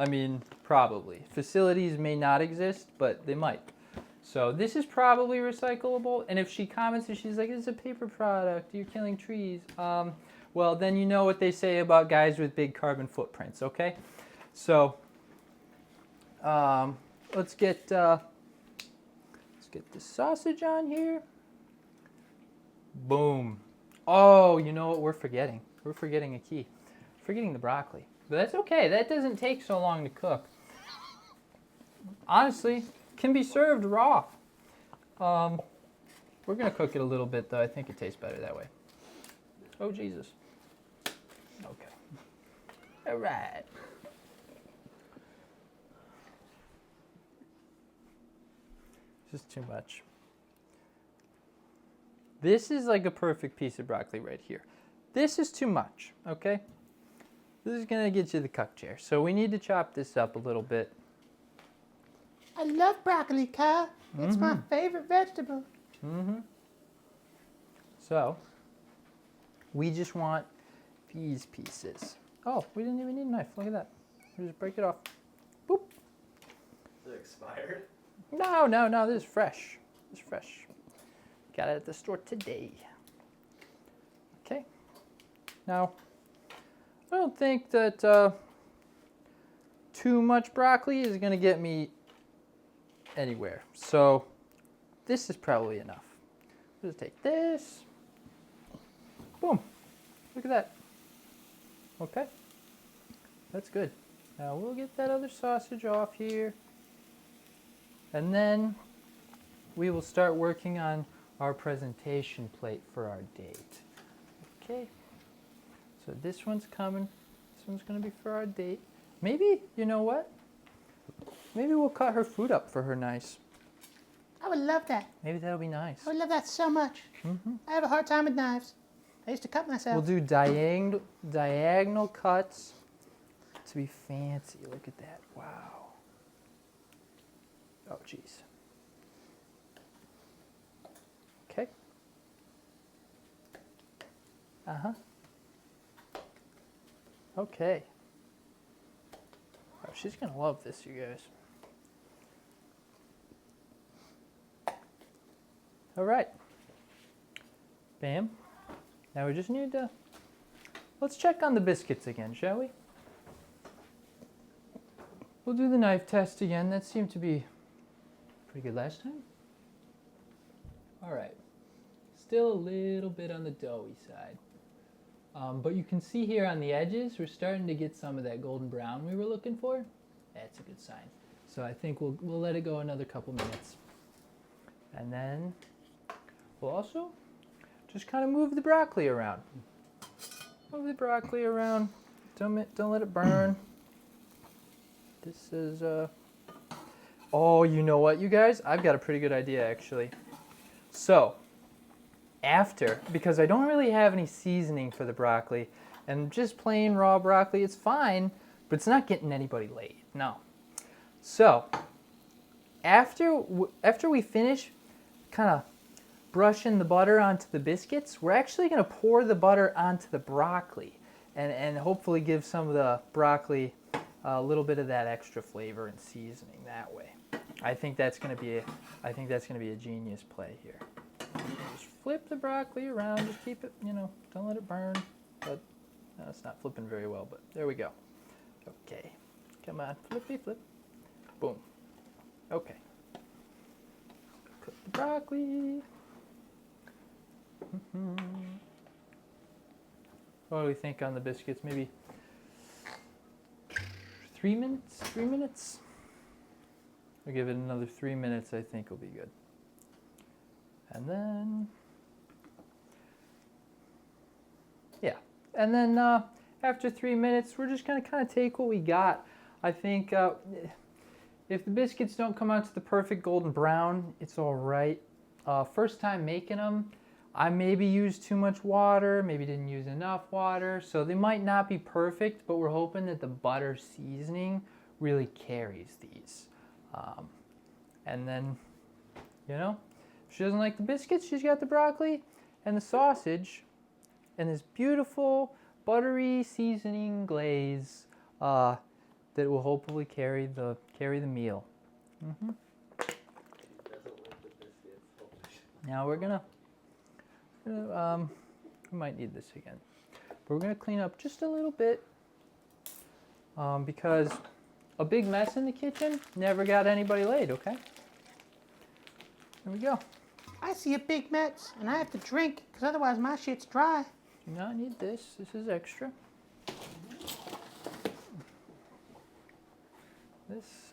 mean, probably. Facilities may not exist, but they might. So this is probably recyclable. And if she comments and she's like, it's a paper product, you're killing trees. Well, then you know what they say about guys with big carbon footprints, okay? So let's get the sausage on here. Boom. Oh, you know what we're forgetting? We're forgetting a key. Forgetting the broccoli. But that's okay. That doesn't take so long to cook. Honestly, can be served raw. We're gonna cook it a little bit though. I think it tastes better that way. Oh Jesus. Okay. All right. This is too much. This is like a perfect piece of broccoli right here. This is too much, okay? This is gonna get you the cuck chair. So we need to chop this up a little bit. I love broccoli, Kyle. It's my favorite vegetable. So we just want these pieces. Oh, we didn't even need a knife. Look at that. We just break it off. Boop. Is it expired? No, this is fresh. This is fresh. Got it at the store today. Okay. Now, I don't think that too much broccoli is going to get me anywhere. So, this is probably enough. Just take this. Boom. Look at that. Okay. That's good. Now, we'll get that other sausage off here. And then we will start working on our presentation plate for our date. Okay, so this one's coming. This one's gonna be for our date. Maybe, you know what? Maybe we'll cut her food up for her nice. I would love that. Maybe that'll be nice. I would love that so much. I have a hard time with knives. I used to cut myself. We'll do diagonal cuts to be fancy. Look at that. Wow. Oh, jeez. Okay. Uh-huh. Okay. Oh, she's going to love this, you guys. All right. Bam. Now we just need to... Let's check on the biscuits again, shall we? We'll do the knife test again. That seemed to be pretty good last time. All right. Still a little bit on the doughy side. But you can see here on the edges, we're starting to get some of that golden brown we were looking for. That's a good sign. So I think we'll let it go another couple minutes. And then we'll also just kind of move the broccoli around. Move the broccoli around. Don't let it burn. This is, oh, you know what, you guys? I've got a pretty good idea, actually. So, because I don't really have any seasoning for the broccoli, and just plain raw broccoli, it's fine, but it's not getting anybody laid, no. So, after we finish kind of brushing the butter onto the biscuits, we're actually going to pour the butter onto the broccoli and hopefully give some of the broccoli a little bit of that extra flavor and seasoning that way. I think that's going to be a genius play here. Just flip the broccoli around, just keep it, don't let it burn. But no, it's not flipping very well, but there we go. Okay, come on, flippy flip. Boom. Okay. Cook the broccoli. What do we think on the biscuits? Maybe 3 minutes? 3 minutes? We'll give it another 3 minutes, I think will be good. And then, yeah. And then after 3 minutes, we're just going to kind of take what we got. I think if the biscuits don't come out to the perfect golden brown, it's all right. First time making them, I maybe used too much water, maybe didn't use enough water, so they might not be perfect, but we're hoping that the butter seasoning really carries these. And then, if she doesn't like the biscuits, she's got the broccoli and the sausage and this beautiful buttery seasoning glaze that will hopefully carry the meal. Now we're gonna we might need this again, but we're gonna clean up just a little bit because a big mess in the kitchen never got anybody laid. Okay, there we go. I see a big mess, and I have to drink, because otherwise my shit's dry. Do not need this. This is extra. This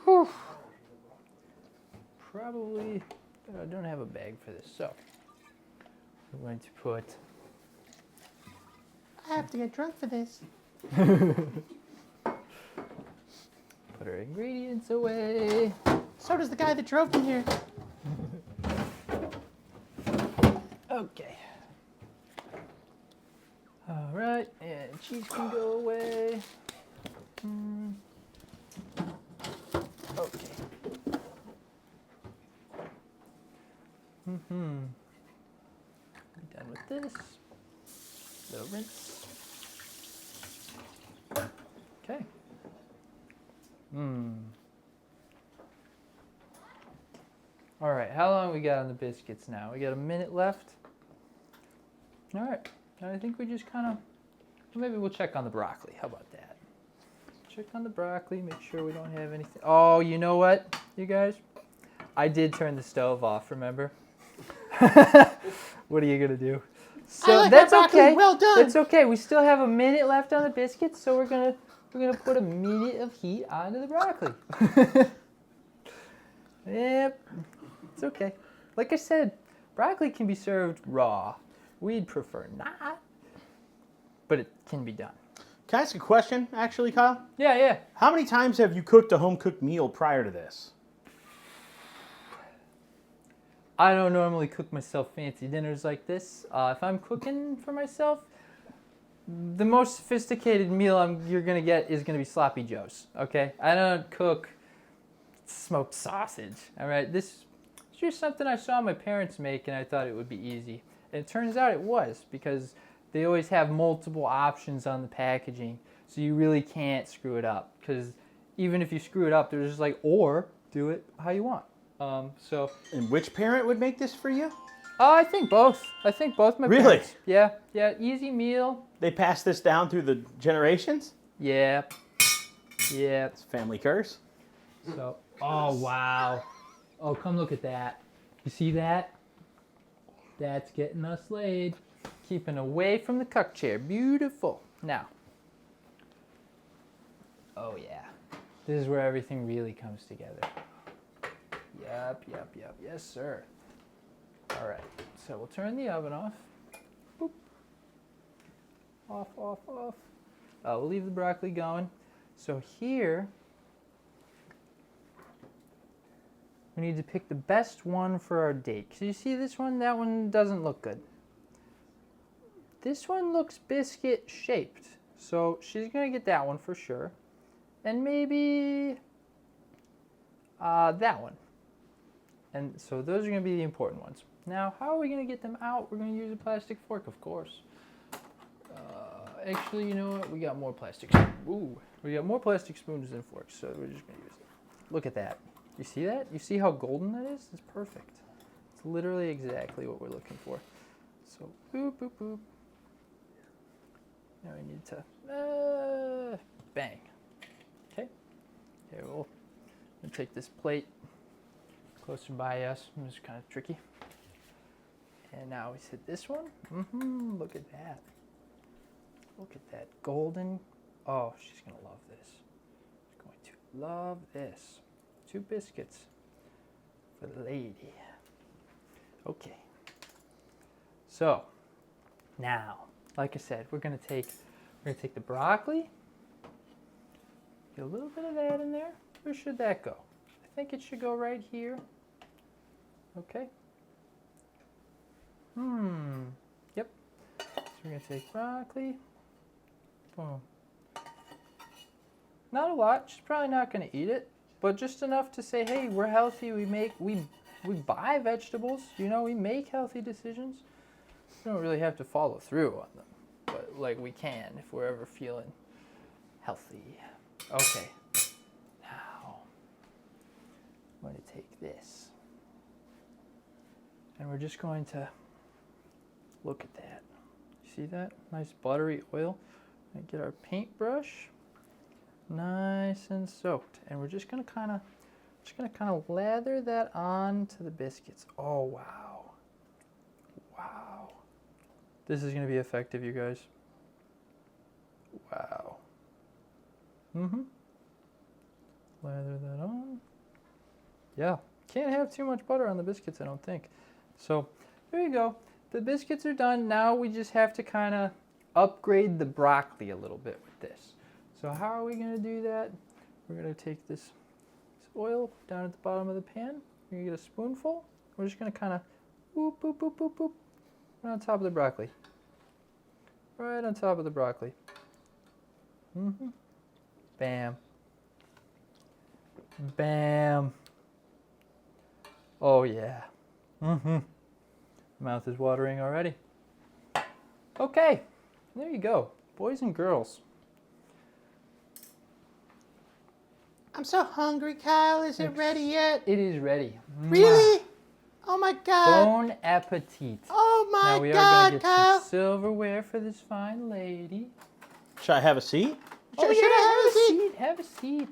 whew, probably, I don't have a bag for this, so we're going to put, I have to get drunk for this. put our ingredients away. So does the guy that drove me here. Okay. All right, and cheese can go away. Okay. Done with this. Little rinse. Okay. All right, how long we got on the biscuits now? We got a minute left. All right, I think we just kind of, maybe we'll check on the broccoli. How about that? Check on the broccoli, make sure we don't have anything. Oh, you know what, you guys? I did turn the stove off, remember? What are you gonna do? So I like that's that broccoli. okay. Well done. That's okay. We still have a minute left on the biscuits, so we're gonna put a minute of heat onto the broccoli. Yep, it's okay. Like I said, broccoli can be served raw. We'd prefer not, but it can be done. Can I ask a question, actually, Kyle? Yeah. How many times have you cooked a home-cooked meal prior to this? I don't normally cook myself fancy dinners like this. If I'm cooking for myself, the most sophisticated meal you're gonna get is gonna be sloppy joes. Okay, I don't cook smoked sausage. All right, this is just something I saw my parents make, and I thought it would be easy. And it turns out it was, because they always have multiple options on the packaging, so you really can't screw it up. Because even if you screw it up, they're just like, or do it how you want. And which parent would make this for you? Oh, I think both. I think both my Really? parents. Yeah, easy meal. They passed this down through the generations? Yeah. It's a family curse. So, oh wow. Oh, come look at that. You see that? That's getting us laid. Keeping away from the cuck chair. Beautiful. Now. Oh yeah. This is where everything really comes together. Yep. Yes, sir. All right. So we'll turn the oven off. Boop. Off. We'll leave the broccoli going. So here, we need to pick the best one for our date. So you see this one? That one doesn't look good. This one looks biscuit shaped. So she's gonna get that one for sure. And maybe that one. And so those are gonna be the important ones. Now, how are we gonna get them out? We're gonna use a plastic fork, of course. Actually, you know what? We got more plastic. We got more plastic spoons than forks, so we're just gonna use it. Look at that. You see that? You see how golden that is? It's perfect. It's literally exactly what we're looking for. So, boop. Now we need to, bang. Okay. Here, we'll take this plate closer by us. It's kind of tricky. And now we hit this one. Look at that. Look at that golden. Oh, she's gonna love this. She's going to love this. 2 biscuits for the lady. Okay. So now, like I said, we're gonna take the broccoli. Get a little bit of that in there. Where should that go? I think it should go right here. Okay. Yep. So we're gonna take broccoli. Boom. Not a lot. She's probably not gonna eat it, but just enough to say, hey, we're healthy. We buy vegetables. You know, we make healthy decisions. We don't really have to follow through on them, but like we can if we're ever feeling healthy. Okay. Now I'm going to take this, and we're just going to look at that. You see that? Nice buttery oil. And get our paintbrush, nice and soaked, and we're just gonna kind of lather that onto the biscuits. Oh wow, wow! This is gonna be effective, you guys. Wow. Lather that on. Yeah, can't have too much butter on the biscuits, I don't think. So there you go. The biscuits are done. Now we just have to kind of upgrade the broccoli a little bit with this. So how are we going to do that? We're going to take this oil down at the bottom of the pan. We're going to get a spoonful. We're just going to kind of boop, boop, boop, boop, boop, right on top of the broccoli. Right on top of the broccoli. Bam. Bam. Oh yeah. Mouth is watering already. Okay. There you go, boys and girls. I'm so hungry, Kyle. Is it ready yet? It is ready. Really? Oh my God. Bon appetit. Oh my now we are God, going to get Kyle. some silverware for this fine lady. Should I have a seat? Oh, should I have a seat? Have a seat.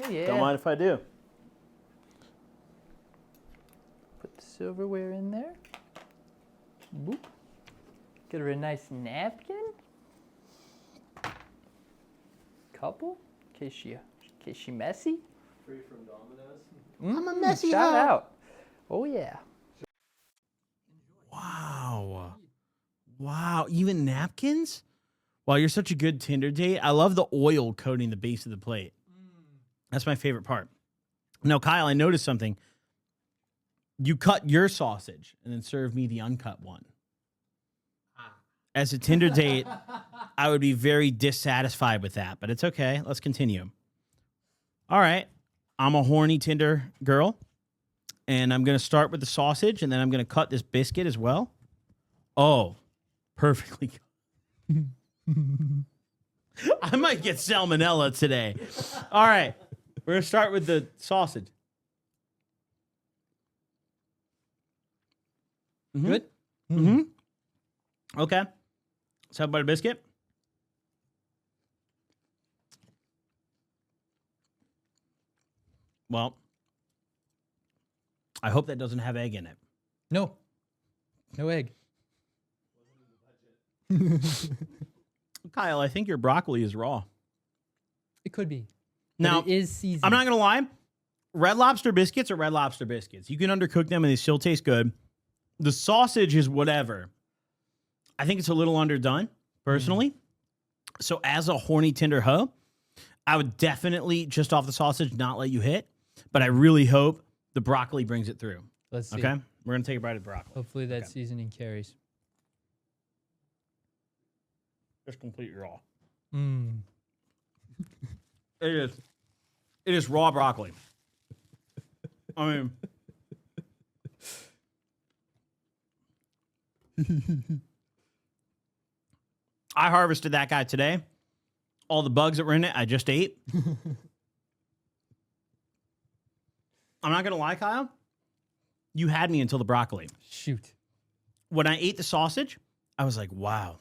Oh yeah. Don't mind if I do. Put the silverware in there. Boop. Get her a nice napkin. Couple, in case she messy. Free from Domino's. I'm a messy Shout hoe. out. Oh yeah. Wow, even napkins? Wow, you're such a good Tinder date. I love the oil coating the base of the plate. That's my favorite part. Now, Kyle, I noticed something. You cut your sausage and then serve me the uncut one. as a Tinder date, I would be very dissatisfied with that, but it's okay. Let's continue. All right. I'm a horny Tinder girl, and I'm going to start with the sausage, and then I'm going to cut this biscuit as well. Oh, perfectly. I might get salmonella today. All right. We're going to start with the sausage. Mm-hmm. Good. Mm-hmm. Okay. Let's have a bite of biscuit. Well, I hope that doesn't have egg in it. No. No egg. Kyle, I think your broccoli is raw. It could be. Now, But it is seasoned. I'm not going to lie. Red Lobster biscuits are Red Lobster biscuits. You can undercook them and they still taste good. The sausage is whatever. I think it's a little underdone, personally. So as a horny Tinder hoe, I would definitely, just off the sausage, not let you hit. But I really hope the broccoli brings it through. Let's see. Okay? We're going to take a bite of the broccoli. Hopefully that seasoning carries. Just completely raw. Mm. It is raw broccoli. I mean... I harvested that guy today. All the bugs that were in it, I just ate. I'm not going to lie, Kyle. You had me until the broccoli. Shoot. When I ate the sausage, I was like, wow.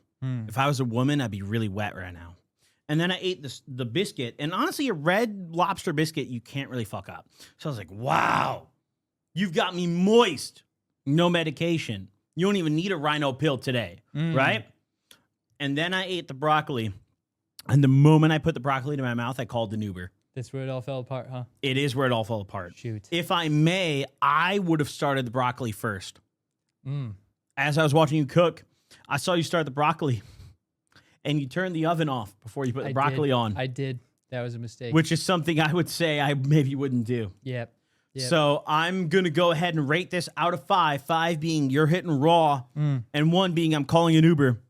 If I was a woman, I'd be really wet right now. And then I ate the biscuit. And honestly, a Red Lobster biscuit, you can't really fuck up. So I was like, wow. You've got me moist. No medication. You don't even need a rhino pill today, right? And then I ate the broccoli. And the moment I put the broccoli to my mouth, I called an Uber. That's where it all fell apart, huh? It is where it all fell apart. Shoot. If I may, I would have started the broccoli first. Mm. As I was watching you cook, I saw you start the broccoli. And you turned the oven off before you put the broccoli on. I did. That was a mistake. Which is something I would say I maybe wouldn't do. Yep. So I'm going to go ahead and rate this out of 5. 5 being you're hitting raw, and 1 being I'm calling an Uber.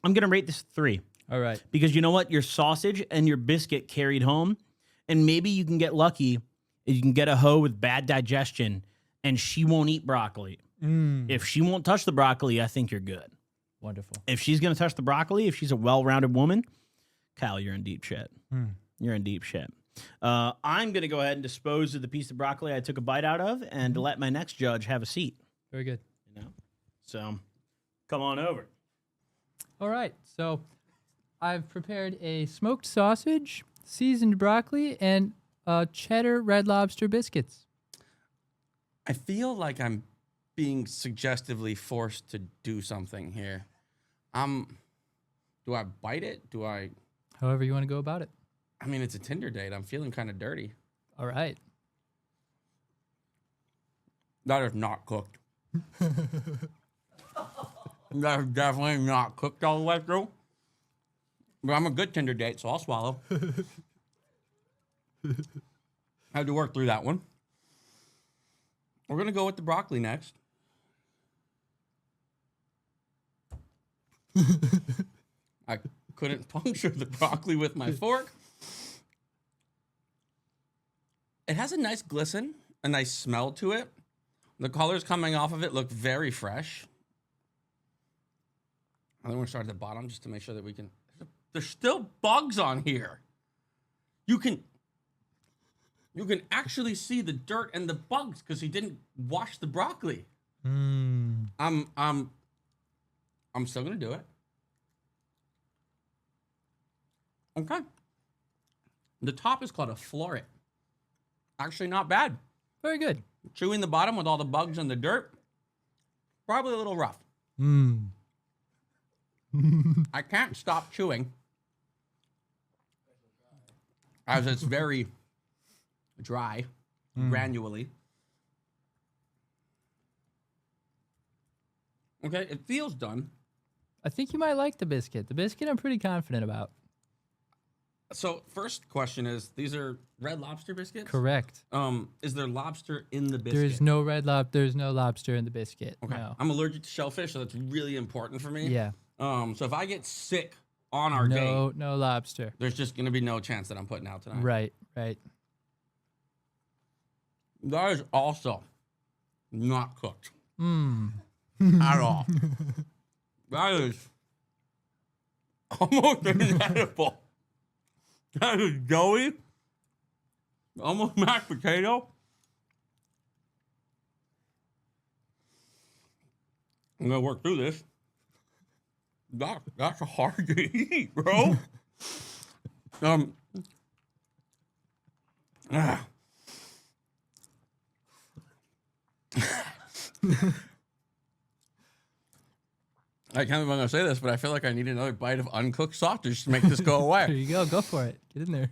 I'm going to rate this 3. All right. Because you know what? Your sausage and your biscuit carried home, and maybe you can get lucky. You can get a hoe with bad digestion, and she won't eat broccoli. If she won't touch the broccoli, I think you're good. Wonderful. If she's going to touch the broccoli, if she's a well-rounded woman, Kyle, you're in deep shit. You're in deep shit. I'm going to go ahead and dispose of the piece of broccoli I took a bite out of and let my next judge have a seat. Very good. You know, so come on over. All right. So I've prepared a smoked sausage, seasoned broccoli, and cheddar Red Lobster biscuits. I feel like I'm being suggestively forced to do something here. Do I bite it? Do I? However you want to go about it. I mean, it's a Tinder date. I'm feeling kind of dirty. All right. That is not cooked. That is definitely not cooked all the way through. But I'm a good Tinder date, so I'll swallow. I had to work through that one. We're going to go with the broccoli next. I couldn't puncture the broccoli with my fork. It has a nice glisten, a nice smell to it. The colors coming off of it look very fresh. I think we're going to start at the bottom just to make sure that we can... There's still bugs on here. You can actually see the dirt and the bugs because he didn't wash the broccoli. I'm still going to do it. Okay. The top is called a floret. Actually not bad. Very good. Chewing the bottom with all the bugs and the dirt, probably a little rough. I can't stop chewing as it's very dry, granularly. Okay, it feels done. I think you might like the biscuit. The biscuit I'm pretty confident about. So first question is, these are Red Lobster biscuits? Correct. Is there lobster in the biscuit? There's no there's no lobster in the biscuit. Okay. No. I'm allergic to shellfish, so that's really important for me. Yeah. So if I get sick on our date, No lobster. there's just gonna be no chance that I'm putting out tonight. Right. That is also not cooked Mmm. at all. That is almost inedible. That is doughy, almost mashed potato. I'm gonna work through this. That's hard to eat, bro. Ah. I can't believe I'm gonna say this, but I feel like I need another bite of uncooked sausage to make this go There away. you go. Go for it. Get in there.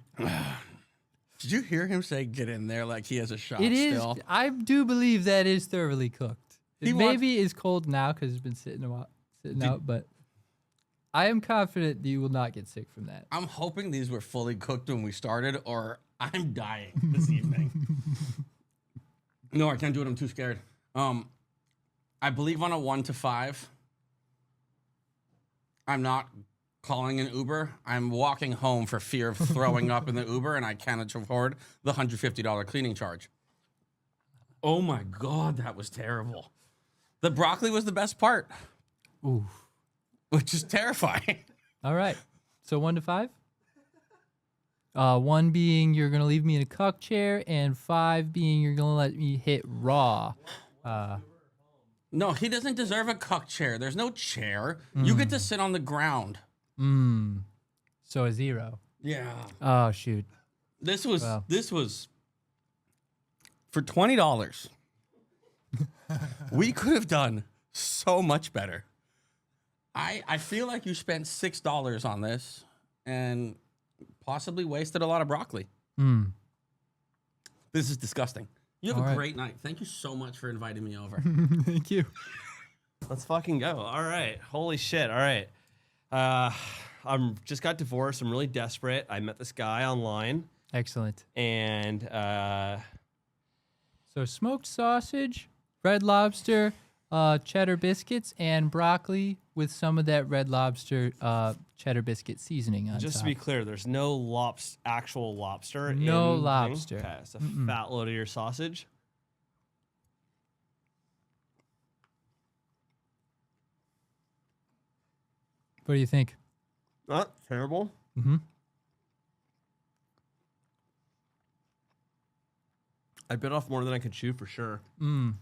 Did you hear him say "get in there" like he has a shot? It is. Still? I do believe that is thoroughly cooked. He It wants- maybe is cold now because it's been sitting out, but I am confident that you will not get sick from that. I'm hoping these were fully cooked when we started, or I'm dying this evening. No, I can't do it. I'm too scared. I believe on a 1 to 5. I'm not calling an Uber. I'm walking home for fear of throwing up in the Uber, and I cannot afford the $150 cleaning charge. Oh my God, that was terrible. The broccoli was the best part, Ooh. which is terrifying. All right. So 1 to 5? 1 being you're going to leave me in a cuck chair, and 5 being you're going to let me hit raw. No, he doesn't deserve a cuck chair. There's no chair. You get to sit on the ground. So a 0. Yeah. Oh, shoot. This was Wow. for $20. We could have done so much better. I feel like you spent $6 on this and possibly wasted a lot of broccoli. This is disgusting. You have All a right. great night. Thank you so much for inviting me over. Thank you. Let's fucking go. All right. Holy shit. All right. I'm just got divorced. I'm really desperate. I met this guy online, Excellent. and So smoked sausage, Red Lobster, cheddar biscuits, and broccoli with some of that Red Lobster cheddar biscuit seasoning on just top. to be clear, there's no actual lobster. No in the thing. lobster. Okay, it's a fat load of your sausage. What do you think? Not terrible. Mm-hmm. I bit off more than I could chew for sure. I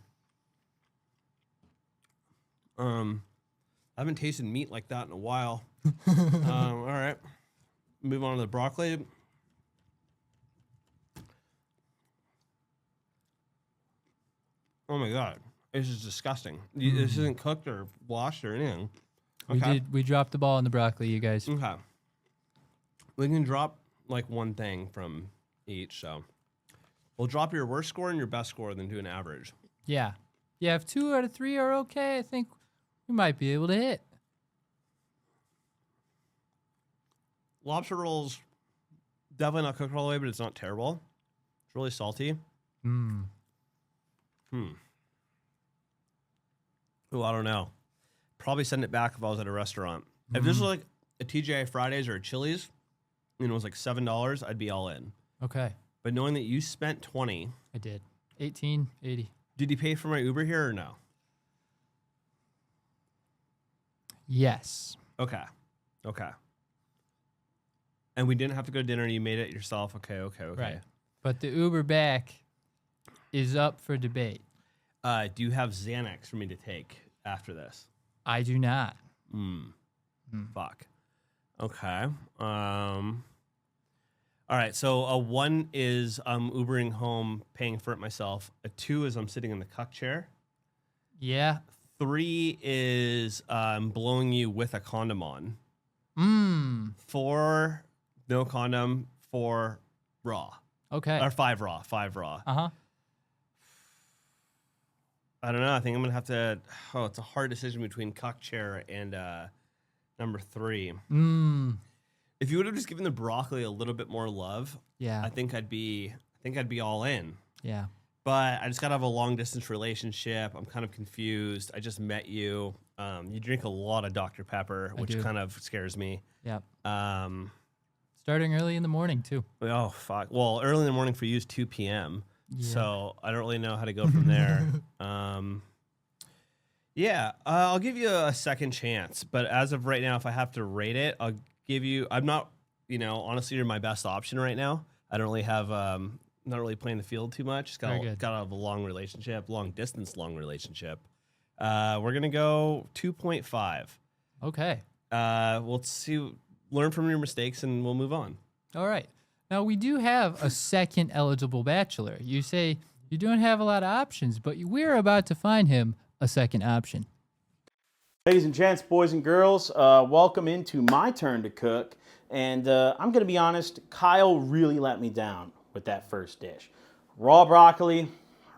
haven't tasted meat like that in a while. All right. Move on to the broccoli. Oh my God. This is disgusting. This isn't cooked or washed or anything. Okay. We dropped the ball on the broccoli, you guys. Okay. We can drop like one thing from each. So we'll drop your worst score and your best score, then do an average. Yeah. Yeah, if 2 out of 3 are okay, I think we might be able to hit. Lobster rolls, definitely not cooked all the way, but it's not terrible. It's really salty. Oh, I don't know. Probably send it back if I was at a restaurant. If this was like a TGI Fridays or a Chili's, and it was like $7, I'd be all in. Okay. But knowing that you spent 20, I did. 18.80. did you pay for my Uber here or no? Yes. Okay. Okay. And we didn't have to go to dinner. You made it yourself. Okay. Right. But the Uber back is up for debate. Do you have Xanax for me to take after this? I do not. Fuck. Okay. All right. So a 1 is I'm Ubering home, paying for it myself. A 2 is I'm sitting in the cuck chair. Yeah. 3 is I'm blowing you with a condom on. 4, no condom. 4, raw. Okay. Or 5 raw. 5 raw. Uh-huh. I don't know. I think I'm gonna have to. Oh, it's a hard decision between cuck chair and number 3. If you would have just given the broccoli a little bit more love, Yeah. I think I'd be all in. Yeah. But I just gotta have a long distance relationship. I'm kind of confused. I just met you. You drink a lot of Dr. Pepper, which do. kind of scares me. Yeah. Um, Starting early in the morning too. oh fuck. Well, early in the morning for you is 2 p.m. Yeah. So I don't really know how to go from there. Yeah, I'll give you a second chance, but as of right now, if I have to rate it, I'll give you. I'm not, honestly, you're my best option right now. I don't really have, not really playing the field too much. Just Very good. got out of a long relationship. We're gonna go 2.5. Okay. We'll see. Learn from your mistakes, and we'll move on. All right. Now we do have a second eligible bachelor. You say you don't have a lot of options, but we're about to find him a second option. Ladies and gents, boys and girls, welcome into my turn to cook. And I'm going to be honest, Kyle really let me down with that first dish. Raw broccoli,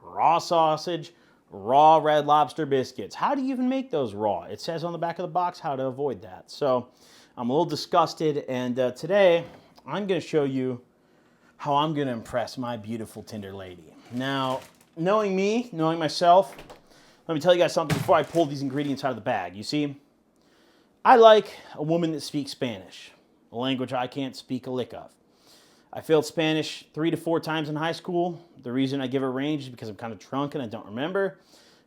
raw sausage, raw Red Lobster biscuits. How do you even make those raw? It says on the back of the box how to avoid that. So I'm a little disgusted, and today I'm going to show you how I'm going to impress my beautiful Tinder lady. Now, knowing me, knowing myself, let me tell you guys something before I pull these ingredients out of the bag. You see, I like a woman that speaks Spanish, a language I can't speak a lick of. I failed Spanish 3 to 4 times in high school. The reason I give a range is because I'm kind of drunk and I don't remember,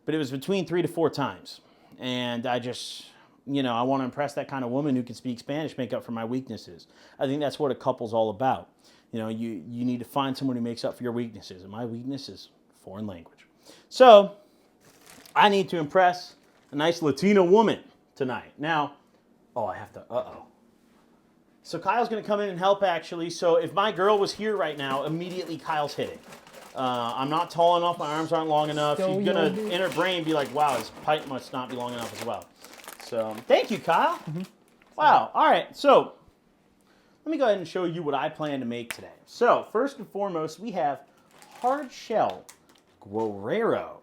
but it was between 3 to 4 times. And I just, I want to impress that kind of woman who can speak Spanish, make up for my weaknesses. I think that's what a couple's all about. You need to find someone who makes up for your weaknesses, and my weakness is foreign language. So I need to impress a nice Latina woman tonight. Now, I have to, So Kyle's going to come in and help, actually. So if my girl was here right now, immediately Kyle's hitting. I'm not tall enough. My arms aren't long enough. She's going to, in her brain, be like, wow, his pipe must not be long enough as well. So thank you, Kyle. Mm-hmm. Wow. All right. So let me go ahead and show you what I plan to make today. So first and foremost, we have hard shell Guerrero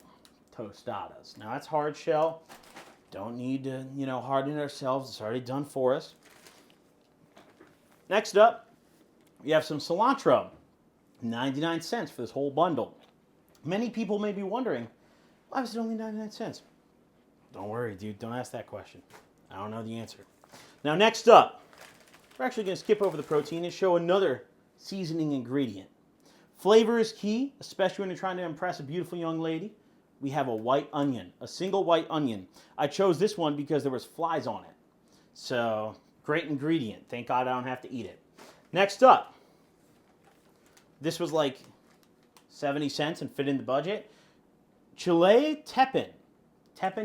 tostadas. Now that's hard shell. Don't need to, harden it ourselves. It's already done for us. Next up, we have some cilantro. 99 cents for this whole bundle. Many people may be wondering, why was it only 99 cents? Don't worry, dude. Don't ask that question. I don't know the answer. Now, next up, we're actually going to skip over the protein and show another seasoning ingredient. Flavor is key, especially when you're trying to impress a beautiful young lady. We have a white onion, a single white onion. I chose this one because there was flies on it. So, great ingredient. Thank God I don't have to eat it. Next up, this was like 70 cents and fit in the budget. Chile Teppan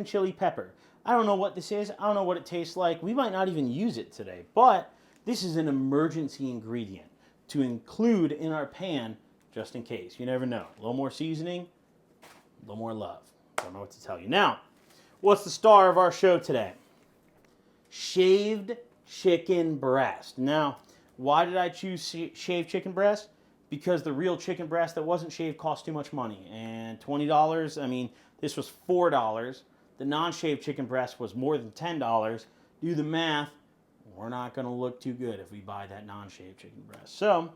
chili pepper. I don't know what this is. I don't know what it tastes like. We might not even use it today, but this is an emergency ingredient to include in our pan just in case. You never know. A little more seasoning, a little more love. Don't know what to tell you. Now, what's the star of our show today? Shaved chicken breast. Now, why did I choose shaved chicken breast? Because the real chicken breast that wasn't shaved cost too much money. And $20, this was $4. The non-shaved chicken breast was more than $10. Do the math. We're not going to look too good if we buy that non-shaved chicken breast. So,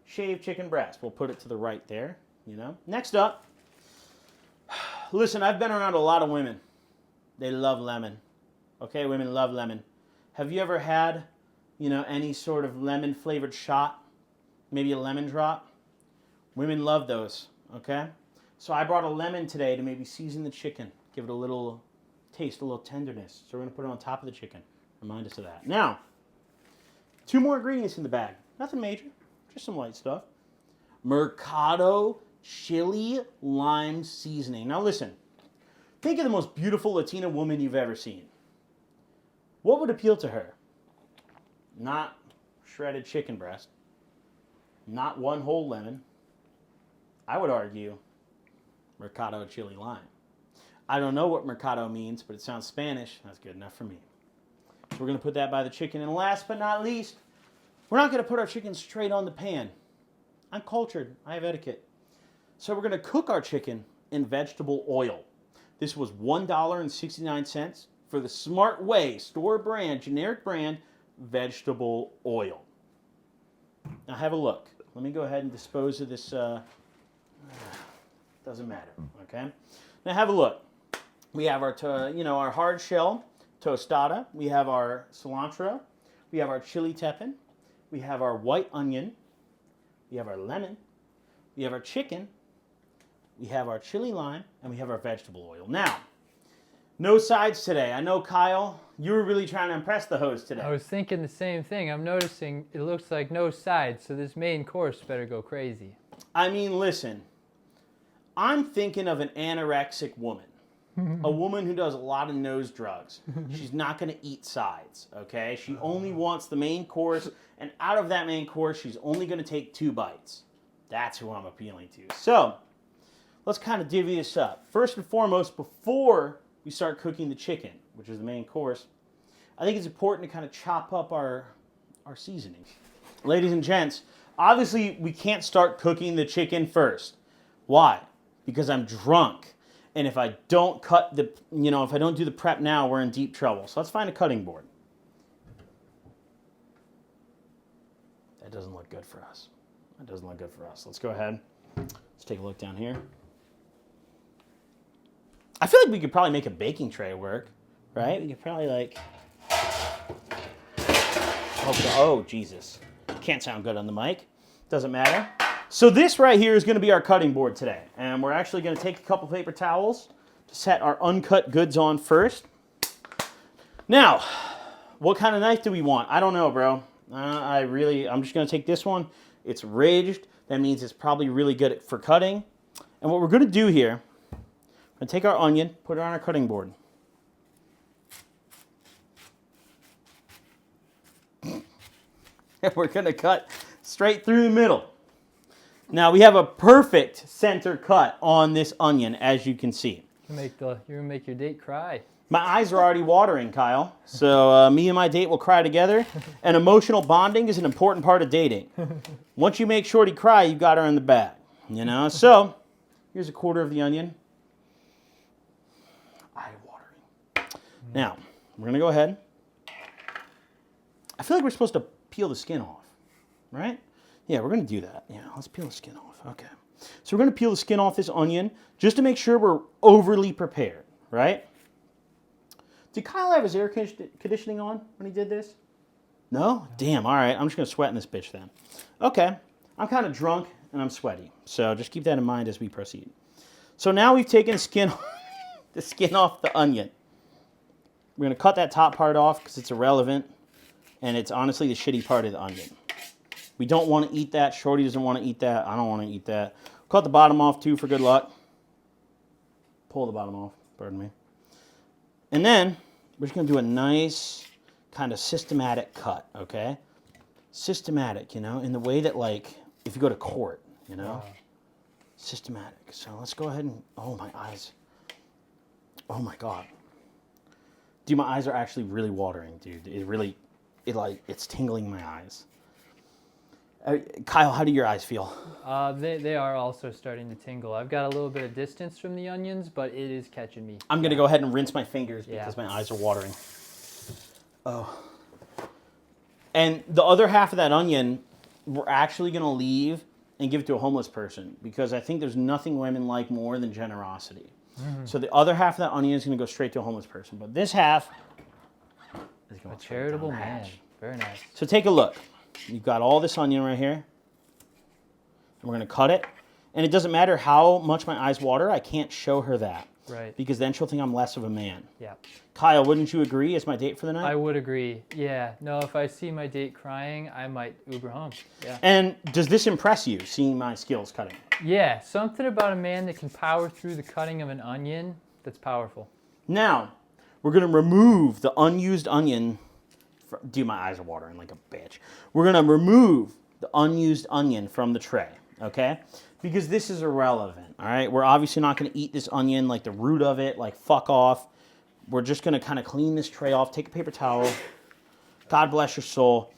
shaved chicken breast. We'll put it to the right there, Next up, listen, I've been around a lot of women. They love lemon. Okay, women love lemon. Have you ever had, any sort of lemon-flavored shot? Maybe a lemon drop? Women love those, okay? So I brought a lemon today to maybe season the chicken, give it a little taste, a little tenderness. So we're going to put it on top of the chicken. Remind us of that. Now, 2 more ingredients in the bag. Nothing major, just some light stuff. Mercado chili lime seasoning. Now listen, think of the most beautiful Latina woman you've ever seen. What would appeal to her? Not shredded chicken breast. Not one whole lemon. I would argue Mercado chili lime. I don't know what Mercado means, but it sounds Spanish. That's good enough for me. So we're going to put that by the chicken. And last but not least, we're not going to put our chicken straight on the pan. I'm cultured. I have etiquette. So we're going to cook our chicken in vegetable oil. This was $1.69 for the Smart Way store brand, generic brand, vegetable oil. Now have a look. Let me go ahead and dispose of this. Doesn't matter, okay? Now have a look. We have our, our hard shell tostada. We have our cilantro. We have our chili tepin. We have our white onion. We have our lemon. We have our chicken. We have our chili lime. And we have our vegetable oil. Now, no sides today. I know, Kyle, you were really trying to impress the host today. I was thinking the same thing. I'm noticing it looks like no sides, so this main course better go crazy. I mean, listen, I'm thinking of an anorexic woman. A woman who does a lot of nose drugs. She's not going to eat sides, okay? She only wants the main course, and out of that main course, she's only going to take 2 bites. That's who I'm appealing to. So, let's kind of divvy this up. First and foremost, before we start cooking the chicken, which is the main course, I think it's important to kind of chop up our seasonings. Ladies and gents, obviously we can't start cooking the chicken first. Why? Because I'm drunk. And if I don't if I don't do the prep now, we're in deep trouble. So let's find a cutting board. That doesn't look good for us. That doesn't look good for us. Let's go ahead. Let's take a look down here. I feel like we could probably make a baking tray work, right? We could probably like... Oh, Jesus. Can't sound good on the mic. Doesn't matter. So this right here is going to be our cutting board today. And we're actually going to take a couple paper towels to set our uncut goods on first. Now, what kind of knife do we want? I don't know, bro. I'm just going to take this one. It's ridged. That means it's probably really good for cutting. And what we're going to do here, we're going to take our onion, put it on our cutting board. And we're going to cut straight through the middle. Now we have a perfect center cut on this onion, as you can see. You're gonna make your date cry. My eyes are already watering, Kyle. So me and my date will cry together. And emotional bonding is an important part of dating. Once you make Shorty cry, you got her in the bag. You know. So here's a quarter of the onion. Eye watering. Now we're gonna go ahead. I feel like we're supposed to peel the skin off, right? Yeah, we're going to do that. Yeah, let's peel the skin off. Okay. So we're going to peel the skin off this onion just to make sure we're overly prepared, right? Did Kyle have his air conditioning on when he did this? No? Damn, all right. I'm just going to sweat in this bitch then. Okay. I'm kind of drunk and I'm sweaty. So just keep that in mind as we proceed. So now we've taken the skin off the onion. We're going to cut that top part off because it's irrelevant. And it's honestly the shitty part of the onion. We don't want to eat that. Shorty doesn't want to eat that. I don't want to eat that. Cut the bottom off too for good luck. Pull the bottom off. Pardon me. And then we're just going to do a nice kind of systematic cut, okay? Systematic, you know, in the way that like if you go to court, you know? Wow. Systematic. So let's go ahead and... Oh, my eyes. Oh, my God. Dude, my eyes are actually really watering, dude. It's tingling my eyes. Kyle, how do your eyes feel? They are also starting to tingle. I've got a little bit of distance from the onions, but it is catching me. I'm going to go ahead and rinse my fingers because my eyes are watering. Oh. And the other half of that onion, we're actually going to leave and give it to a homeless person because I think there's nothing women like more than generosity. Mm-hmm. So the other half of that onion is going to go straight to a homeless person. But this half is going a charitable man. Very nice. So take a look. You've got all this onion right here. And we're going to cut it. And it doesn't matter how much my eyes water. I can't show her that. Right. Because then she'll think I'm less of a man. Yeah. Kyle, wouldn't you agree as my date for the night? I would agree. Yeah. No, if I see my date crying, I might Uber home. Yeah. And does this impress you, seeing my skills cutting? Yeah. Something about a man that can power through the cutting of an onion, that's powerful. Now, we're going to remove the unused onion. Dude, my eyes are watering like a bitch. We're going to remove the unused onion from the tray, okay? Because this is irrelevant, all right? We're obviously not going to eat this onion, like the root of it, like fuck off. We're just going to kind of clean this tray off, take a paper towel, God bless your soul,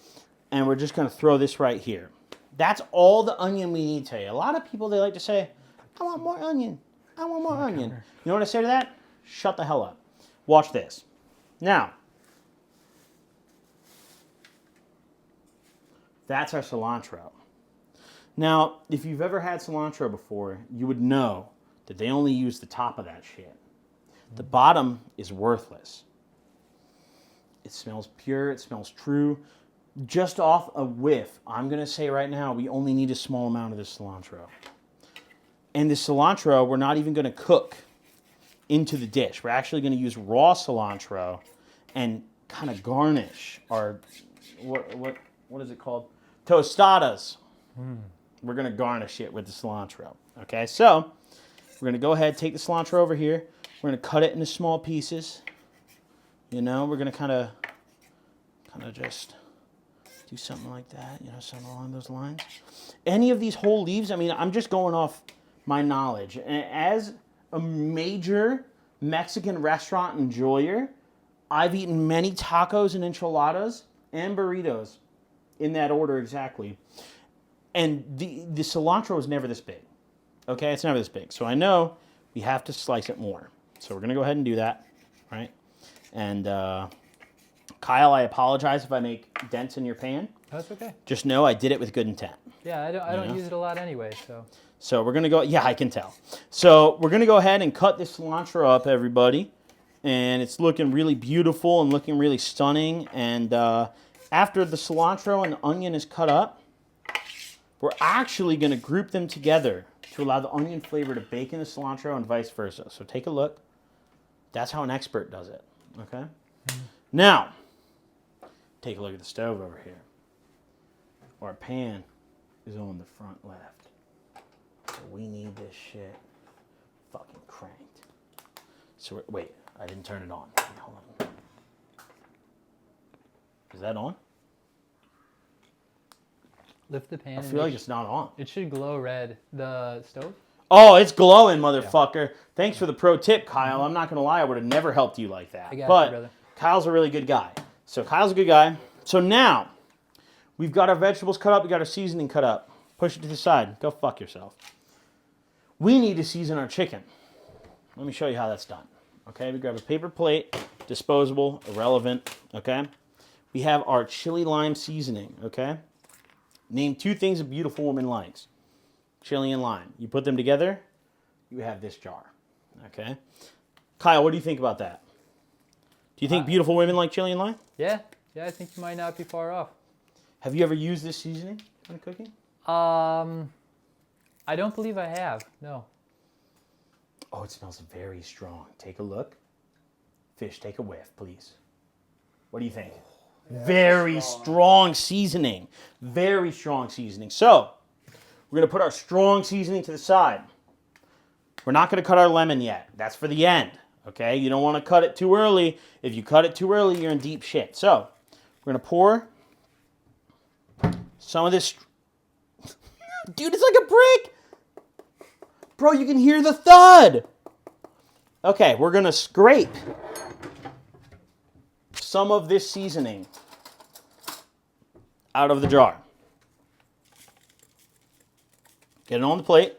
and we're just going to throw this right here. That's all the onion we need today. A lot of people, they like to say, I want more onion. I want more onion. You know what I say to that? Shut the hell up. Watch this. Now, that's our cilantro. Now, if you've ever had cilantro before, you would know that they only use the top of that shit. The bottom is worthless. It smells pure. It smells true. Just off a whiff, I'm going to say right now, we only need a small amount of this cilantro. And the cilantro, we're not even going to cook into the dish. We're actually going to use raw cilantro and kind of garnish our, what is it called? Tostadas. We're going to garnish it with the cilantro. Okay, so we're going to go ahead, take the cilantro over here. We're going to cut it into small pieces. You know, we're going to kind of just do something like that, you know, something along those lines. Any of these whole leaves, I mean, I'm just going off my knowledge. And as a major Mexican restaurant enjoyer, I've eaten many tacos and enchiladas and burritos in that order exactly. And the cilantro is never this big. Okay, it's never this big. So I know we have to slice it more. So we're going to go ahead and do that, right? And Kyle, I apologize if I make dents in your pan. That's okay. Just know I did it with good intent. Yeah, I don't use it a lot anyway, so. So we're going to go, yeah, I can tell. So we're going to go ahead and cut this cilantro up, everybody. And it's looking really beautiful and looking really stunning. And after the cilantro and the onion is cut up, we're actually going to group them together to allow the onion flavor to bake in the cilantro and vice versa. So take a look. That's how an expert does it, okay? Now, take a look at the stove over here. Our pan is on the front left. So we need this shit fucking cranked. So wait, I didn't turn it on. Hold on. Is that on? Lift the pan. I feel like it's not on. It should glow red. The stove? Oh, it's glowing, motherfucker. Thanks for the pro tip, Kyle. I'm not going to lie, I would have never helped you like that. I got but you, brother. Kyle's a really good guy. So Kyle's a good guy. So now, we've got our vegetables cut up. We got our seasoning cut up. Push it to the side. Go fuck yourself. We need to season our chicken. Let me show you how that's done. Okay, we grab a paper plate, disposable, irrelevant, okay? We have our chili lime seasoning, okay? Name two things a beautiful woman likes. Chili and lime. You put them together, you have this jar, okay? Kyle, what do you think about that? Do you think beautiful women like chili and lime? Yeah, I think you might not be far off. Have you ever used this seasoning in cooking? I don't believe I have, no. Oh, it smells very strong. Take a look. Fish, take a whiff, please. What do you think? Very strong seasoning. Very strong seasoning. So, we're going to put our strong seasoning to the side. We're not going to cut our lemon yet. That's for the end. Okay? You don't want to cut it too early. If you cut it too early, you're in deep shit. So, we're going to pour some of this. Dude, it's like a brick. Bro, you can hear the thud. Okay, we're going to scrape some of this seasoning out of the jar. Get it on the plate.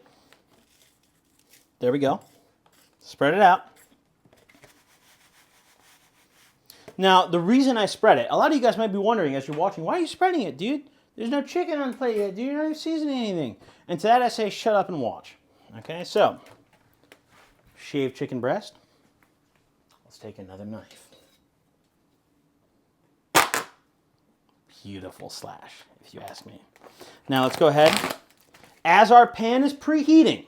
There we go. Spread it out. Now, the reason I spread it, a lot of you guys might be wondering as you're watching, why are you spreading it, dude? There's no chicken on the plate yet, dude. You're not even seasoning anything. And to that I say, shut up and watch. Okay, so, shaved chicken breast. Let's take another knife. Beautiful slash, if you ask me. Now let's go ahead. As our pan is preheating,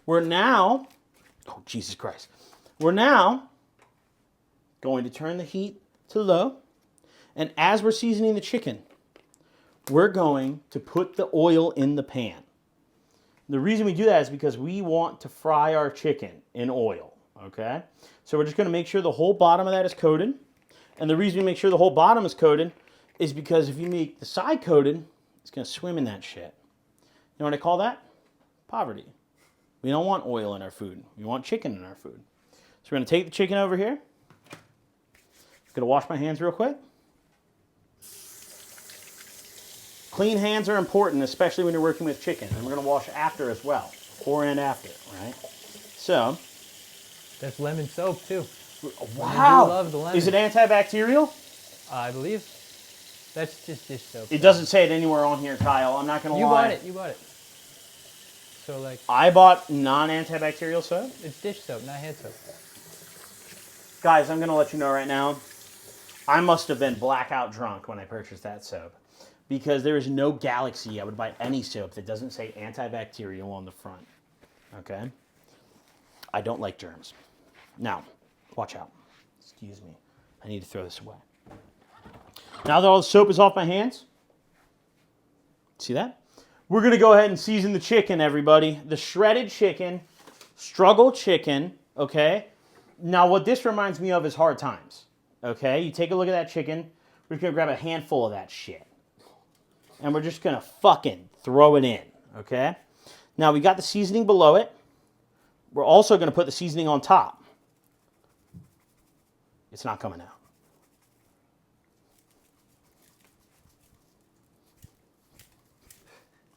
we're now, oh Jesus Christ, we're now going to turn the heat to low. And as we're seasoning the chicken, we're going to put the oil in the pan. The reason we do that is because we want to fry our chicken in oil, okay? So we're just going to make sure the whole bottom of that is coated. And the reason we make sure the whole bottom is coated is because if you make the side coated, it's going to swim in that shit. You know what I call that? Poverty. We don't want oil in our food. We want chicken in our food. So we're going to take the chicken over here. I'm going to wash my hands real quick. Clean hands are important, especially when you're working with chicken. And we're going to wash after as well. Before and after, right? So. That's lemon soap too. Wow. I do love the lemon. Is it antibacterial? I believe. That's just dish soap. It doesn't say it anywhere on here, Kyle. I'm not going to lie. You bought it. So like. I bought non-antibacterial soap. It's dish soap, not hand soap. Guys, I'm going to let you know right now. I must have been blackout drunk when I purchased that soap, because there is no galaxy I would buy any soap that doesn't say antibacterial on the front. Okay? I don't like germs. Now, watch out. Excuse me. I need to throw this away. Now that all the soap is off my hands, see that? We're going to go ahead and season the chicken, everybody. The shredded chicken, struggle chicken, okay? Now, what this reminds me of is Hard Times, okay? You take a look at that chicken. We're going to grab a handful of that shit. And we're just going to fucking throw it in, okay? Now, we got the seasoning below it. We're also going to put the seasoning on top. It's not coming out.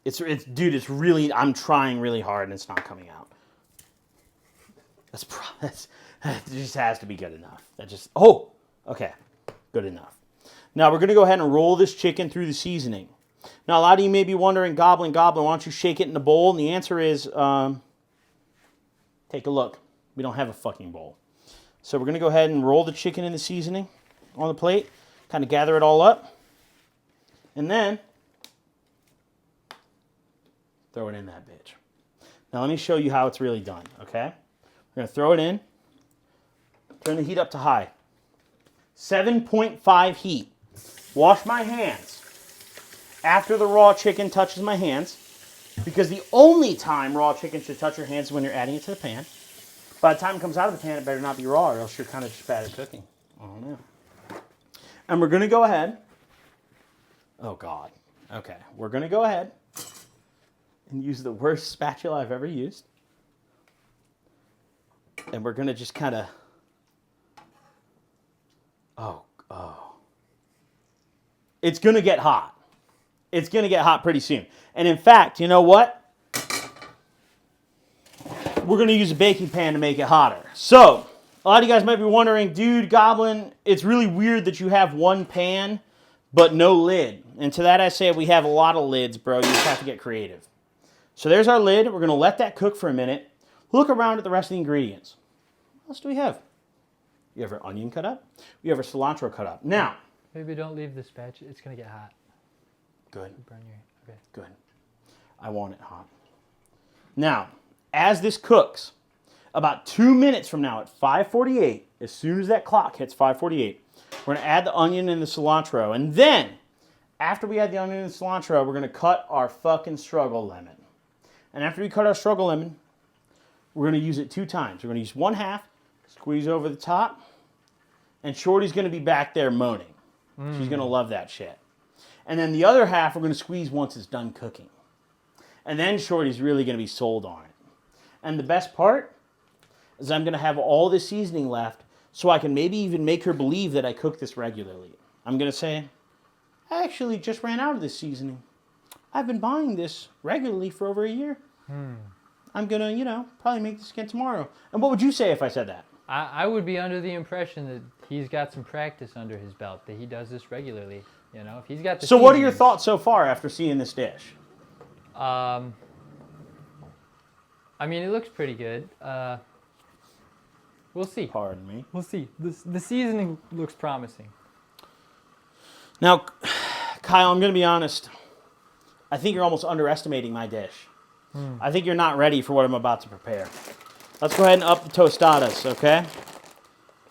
Dude, it's really, I'm trying really hard and it's not coming out. It just has to be good enough. Okay, good enough. Now we're going to go ahead and roll this chicken through the seasoning. Now a lot of you may be wondering, Goblin, why don't you shake it in a bowl? And the answer is, take a look. We don't have a fucking bowl. So we're going to go ahead and roll the chicken in the seasoning on the plate, kind of gather it all up, and then throw it in that bitch. Now let me show you how it's really done, okay? We're going to throw it in, turn the heat up to high. 7.5 heat. Wash my hands after the raw chicken touches my hands, because the only time raw chicken should touch your hands is when you're adding it to the pan. By the time it comes out of the pan, it better not be raw, or else you're kind of just bad at cooking. Oh, no. And we're going to go ahead. Oh, God. Okay. We're going to go ahead and use the worst spatula I've ever used. And we're going to just kind of... Oh. It's going to get hot. It's going to get hot pretty soon. And in fact, you know what? We're going to use a baking pan to make it hotter. So, a lot of you guys might be wondering, dude, Goblin, it's really weird that you have one pan, but no lid. And to that I say, we have a lot of lids, bro. You just have to get creative. So there's our lid. We're going to let that cook for a minute. Look around at the rest of the ingredients. What else do we have? We have our onion cut up. We have our cilantro cut up. Now. Maybe don't leave the spatula. It's going to get hot. Good. Burn your, okay. Good. I want it hot. Now, as this cooks, about 2 minutes from now at 5:48, as soon as that clock hits 5:48, we're going to add the onion and the cilantro. And then, after we add the onion and the cilantro, we're going to cut our fucking struggle lemon. And after we cut our struggle lemon, we're going to use it 2 times. We're going to use 1/2, squeeze over the top, and Shorty's going to be back there moaning. She's going to love that shit. And then the other half we're going to squeeze once it's done cooking. And then Shorty's really going to be sold on it. And the best part is I'm going to have all this seasoning left so I can maybe even make her believe that I cook this regularly. I'm going to say, I actually just ran out of this seasoning. I've been buying this regularly for over a year. I'm going to, probably make this again tomorrow. And what would you say if I said that? I would be under the impression that he's got some practice under his belt, that he does this regularly. If he's got the So what are your thoughts so far after seeing this dish? I mean, it looks pretty good. We'll see. Pardon me. We'll see. The seasoning looks promising. Now, Kyle, I'm going to be honest. I think you're almost underestimating my dish. I think you're not ready for what I'm about to prepare. Let's go ahead and up the tostadas, okay?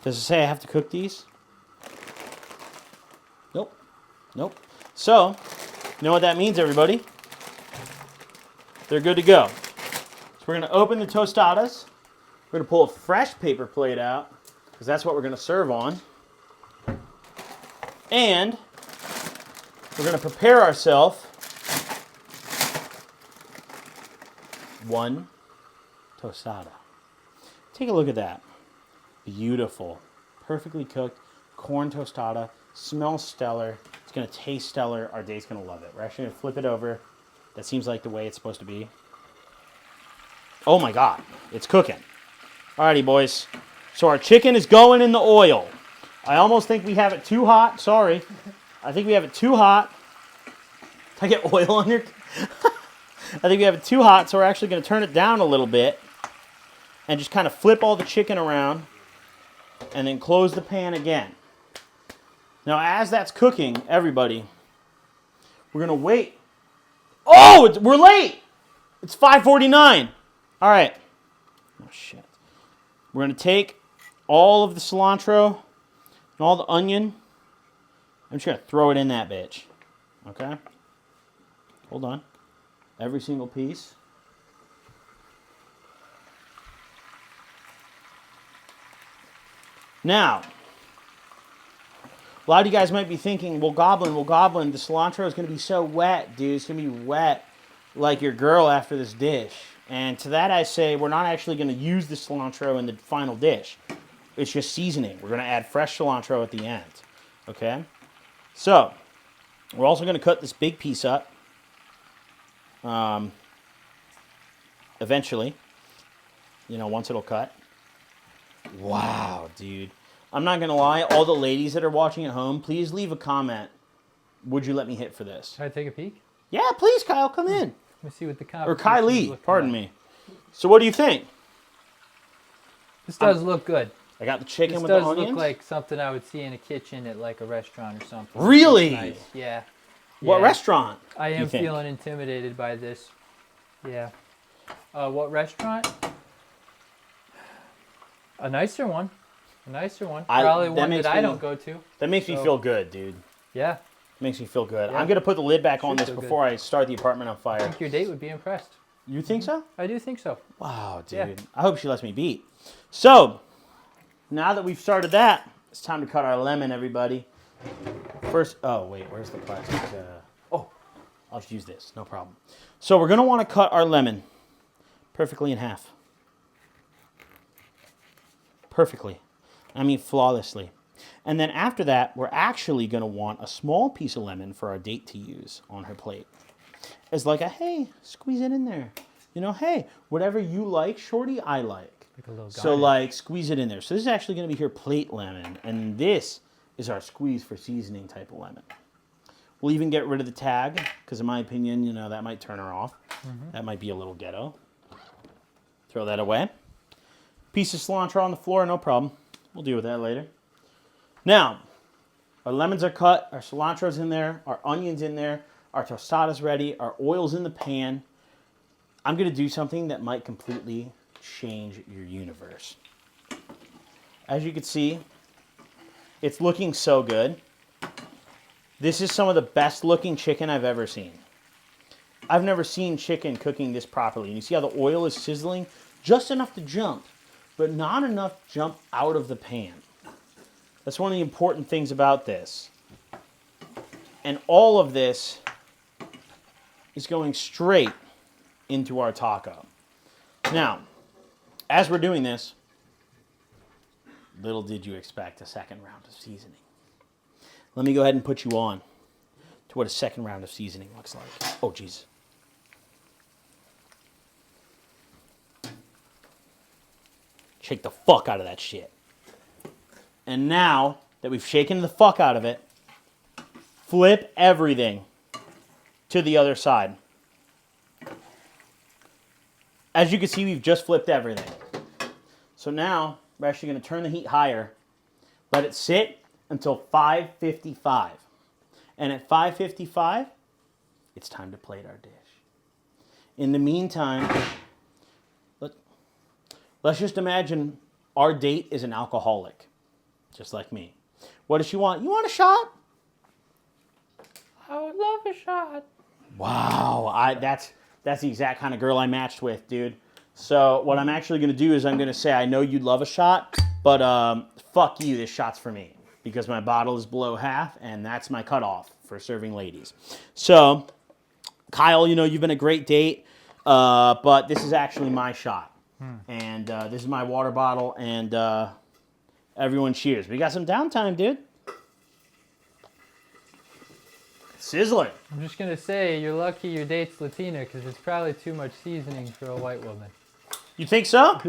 Does it say I have to cook these? Nope. So, you know what that means, everybody? They're good to go. So we're going to open the tostadas. We're going to pull a fresh paper plate out, because that's what we're going to serve on. And we're going to prepare ourselves one tostada. Take a look at that. Beautiful. Perfectly cooked corn tostada. Smells stellar. It's going to taste stellar. Our day's going to love it. We're actually going to flip it over. That seems like the way it's supposed to be. Oh my God. It's cooking. Alrighty, boys. So our chicken is going in the oil. I almost think we have it too hot. Sorry. I think we have it too hot. Did I get oil on your... I think we have it too hot, so we're actually going to turn it down a little bit and just kind of flip all the chicken around and then close the pan again. Now, as that's cooking, everybody, we're going to wait. Oh, we're late. It's 5:49. All right. Oh, shit. We're going to take all of the cilantro and all the onion. I'm just going to throw it in that bitch. Okay? Hold on. Every single piece. Now, a lot of you guys might be thinking, well, Goblin, the cilantro is going to be so wet, dude. It's going to be wet like your girl after this dish. And to that I say, we're not actually going to use the cilantro in the final dish. It's just seasoning. We're going to add fresh cilantro at the end. Okay? So, we're also going to cut this big piece up. Eventually. You know, once it'll cut. Wow, dude. I'm not going to lie. All the ladies that are watching at home, please leave a comment. Would you let me hit for this? Can I take a peek? Yeah, please, Kyle. Come in. Let me see what the Or competition is Kylie. looking Pardon like. me. So what do you think? This does look good. I got the chicken This with the does onions. look like something I would see in a kitchen at like a restaurant or something. Really? Nice. Yeah. What Yeah. restaurant? I you am think? feeling intimidated by this. Yeah. What restaurant? A nicer one. A nicer one. Probably one that I don't go to. That makes me So- feel good, dude. Yeah. Makes me feel good. Yeah. I'm going to put the lid back on Should this feel good. before I start the apartment on I fire. think your date would be impressed. You think so? I do think so. Wow, dude. Yeah. I hope she lets me beat. So, now that we've started that, it's time to cut our lemon, everybody. First, oh, wait, where's the plastic? Oh, I'll just use this, no problem. So we're going to want to cut our lemon perfectly in half. Perfectly. I mean flawlessly. And then after that, we're actually going to want a small piece of lemon for our date to use on her plate. As like a, hey, squeeze it in there. You know, hey, whatever you like, shorty, I like. Like a little So garnish. like, squeeze it in there. So this is actually going to be her plate lemon. And this is our squeeze for seasoning type of lemon. We'll even get rid of the tag, because in my opinion, you know, that might turn her off. That might be a little ghetto. Throw that away. Piece of cilantro on the floor, no problem. We'll deal with that later. Now, our lemons are cut, our cilantro's in there, our onion's in there, our tostada's ready, our oil's in the pan. I'm going to do something that might completely change your universe. As you can see, it's looking so good. This is some of the best looking chicken I've ever seen. I've never seen chicken cooking this properly. And you see how the oil is sizzling? Just enough to jump, but not enough to jump out of the pan. That's one of the important things about this. And all of this is going straight into our taco. Now, as we're doing this, little did you expect a second round of seasoning. Let me go ahead and put you on to what a second round of seasoning looks like. Oh, jeez. Shake the fuck out of that shit. And now that we've shaken the fuck out of it, flip everything to the other side. As you can see, we've just flipped everything. So now we're actually going to turn the heat higher, let it sit until 5:55. And at 5:55, it's time to plate our dish. In the meantime, let's just imagine our date is an alcoholic, just like me. What does she want? You want a shot? I would love a shot. Wow, that's the exact kind of girl I matched with, dude. So what I'm actually going to do is I'm going to say, I know you'd love a shot, but fuck you, this shot's for me. Because my bottle is below half, and that's my cutoff for serving ladies. So, Kyle, you know, you've been a great date, but this is actually my shot. And this is my water bottle, and everyone cheers. We got some downtime, dude. Sizzling. I'm just going to say, you're lucky your date's Latina because it's probably too much seasoning for a white woman. You think so?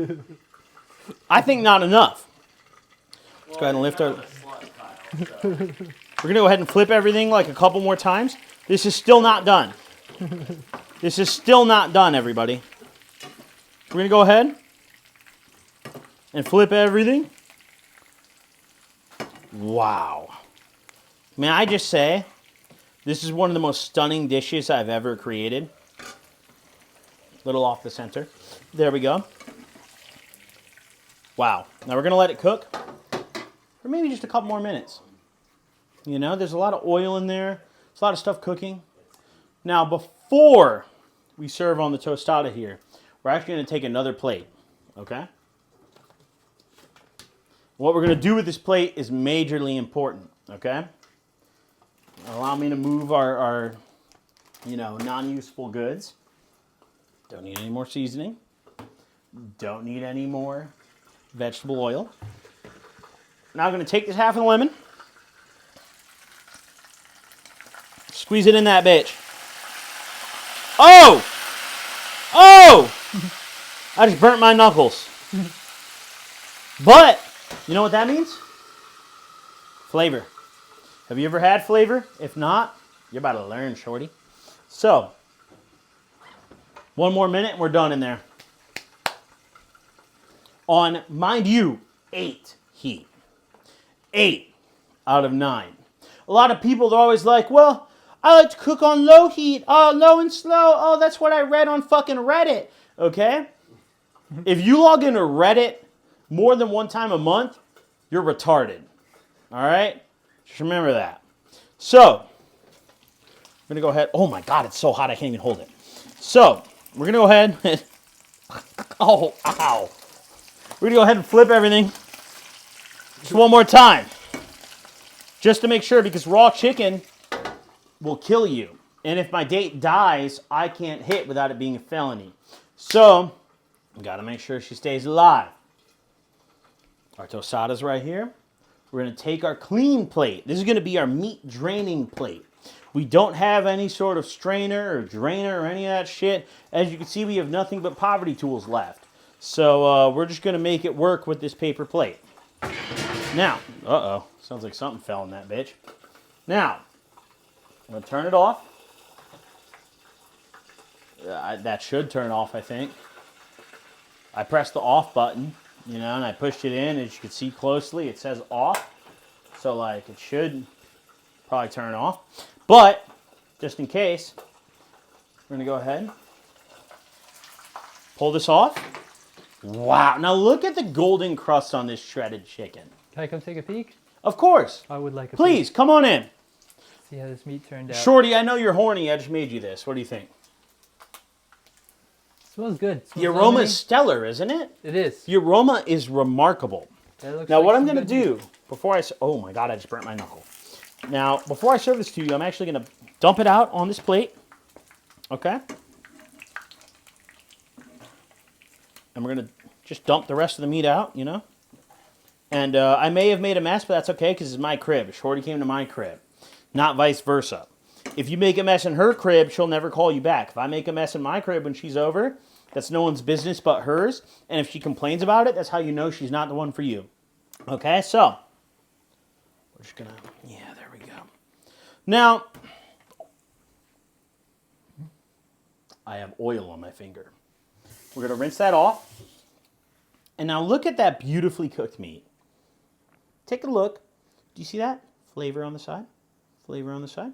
I think not enough. Let's go ahead and lift our... We're going to go ahead and flip everything like a couple more times. This is still not done. This is still not done, everybody. We're going to go ahead and flip everything. Wow. May I just say, this is one of the most stunning dishes I've ever created. Little off the center. There we go. Wow. Now we're going to let it cook for maybe just a couple more minutes. You know, there's a lot of oil in there. There's a lot of stuff cooking. Now, before we serve on the tostada here, we're actually going to take another plate, okay? What we're going to do with this plate is majorly important, okay? Allow me to move our non-useful goods. Don't need any more seasoning. Don't need any more vegetable oil. Now I'm going to take this half of the lemon. Squeeze it in that bitch. Oh! Oh! I just burnt my knuckles. But, you know what that means? Flavor. Have you ever had flavor? If not, you're about to learn, shorty. So, one more minute and we're done in there. On, mind you, 8 heat. 8 out of 9. A lot of people are always like, well, I like to cook on low heat. Oh, low and slow. Oh, that's what I read on fucking Reddit. Okay? If you log into Reddit more than one time a month, you're retarded. All right? Just remember that. So, I'm going to go ahead. Oh my God, it's so hot I can't even hold it. So, we're going to go ahead and... Oh, ow. We're going to go ahead and flip everything. Just one more time. Just to make sure, because raw chicken will kill you. And if my date dies, I can't hit without it being a felony. So, got to make sure she stays alive. Our tostada's right here. We're going to take our clean plate. This is going to be our meat draining plate. We don't have any sort of strainer or drainer or any of that shit. As you can see, we have nothing but poverty tools left. So we're just going to make it work with this paper plate. Now, sounds like something fell in that bitch. Now, I'm going to turn it off. That should turn off, I think. I pressed the off button, and I pushed it in. As you can see closely, it says off. So, like, it should probably turn off. But, just in case, we're going to go ahead. Pull this off. Wow. Now, look at the golden crust on this shredded chicken. Can I come take a peek? Of course. I would like a Please, peek. come on in. See how this meat turned out. Shorty, I know you're horny. I just made you this. What do you think? Smells good. The aroma is stellar, isn't it? It is. The aroma is remarkable. Now, what I'm going to do before oh my God, I just burnt my knuckle. Now, before I serve this to you, I'm actually going to dump it out on this plate. Okay? And we're going to just dump the rest of the meat out, And I may have made a mess, but that's okay because it's my crib. Shorty came to my crib, not vice versa. If you make a mess in her crib, she'll never call you back. If I make a mess in my crib when she's over, that's no one's business but hers. And if she complains about it, that's how you know she's not the one for you. Okay, so we're just going to, there we go. Now, I have oil on my finger. We're going to rinse that off. And now look at that beautifully cooked meat. Take a look. Do you see that? Flavor on the side. Flavor on the side.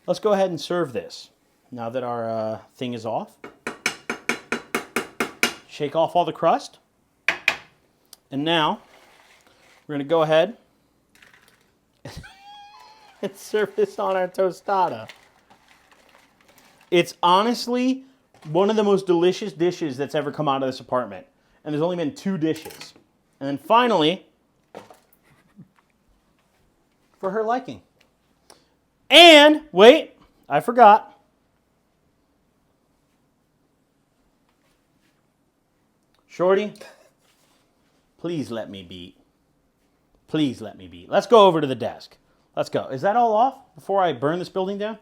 Let's go ahead and serve this. Now that our thing is off. Shake off all the crust. And now, we're going to go ahead and serve this on our tostada. It's honestly one of the most delicious dishes that's ever come out of this apartment. And there's only been 2 dishes. And then finally, for her liking. And, wait, I forgot. Shorty, please let me beat. Please let me beat. Let's go over to the desk. Let's go. Is that all off before I burn this building down?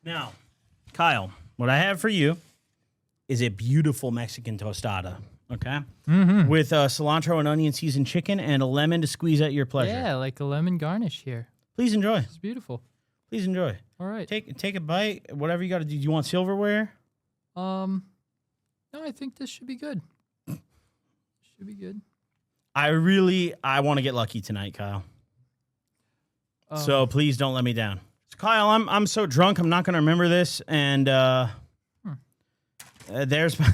Now, Kyle, what I have for you is a beautiful Mexican tostada. Okay? Mm-hmm. With cilantro and onion seasoned chicken and a lemon to squeeze at your pleasure. Yeah, like a lemon garnish here. Please enjoy. It's beautiful. Please enjoy. All right. Take a bite. Whatever you got to do. Do you want silverware? No, I think this should be good. Should be good. I want to get lucky tonight, Kyle. So please don't let me down. So Kyle, I'm so drunk I'm not gonna remember this, and there's my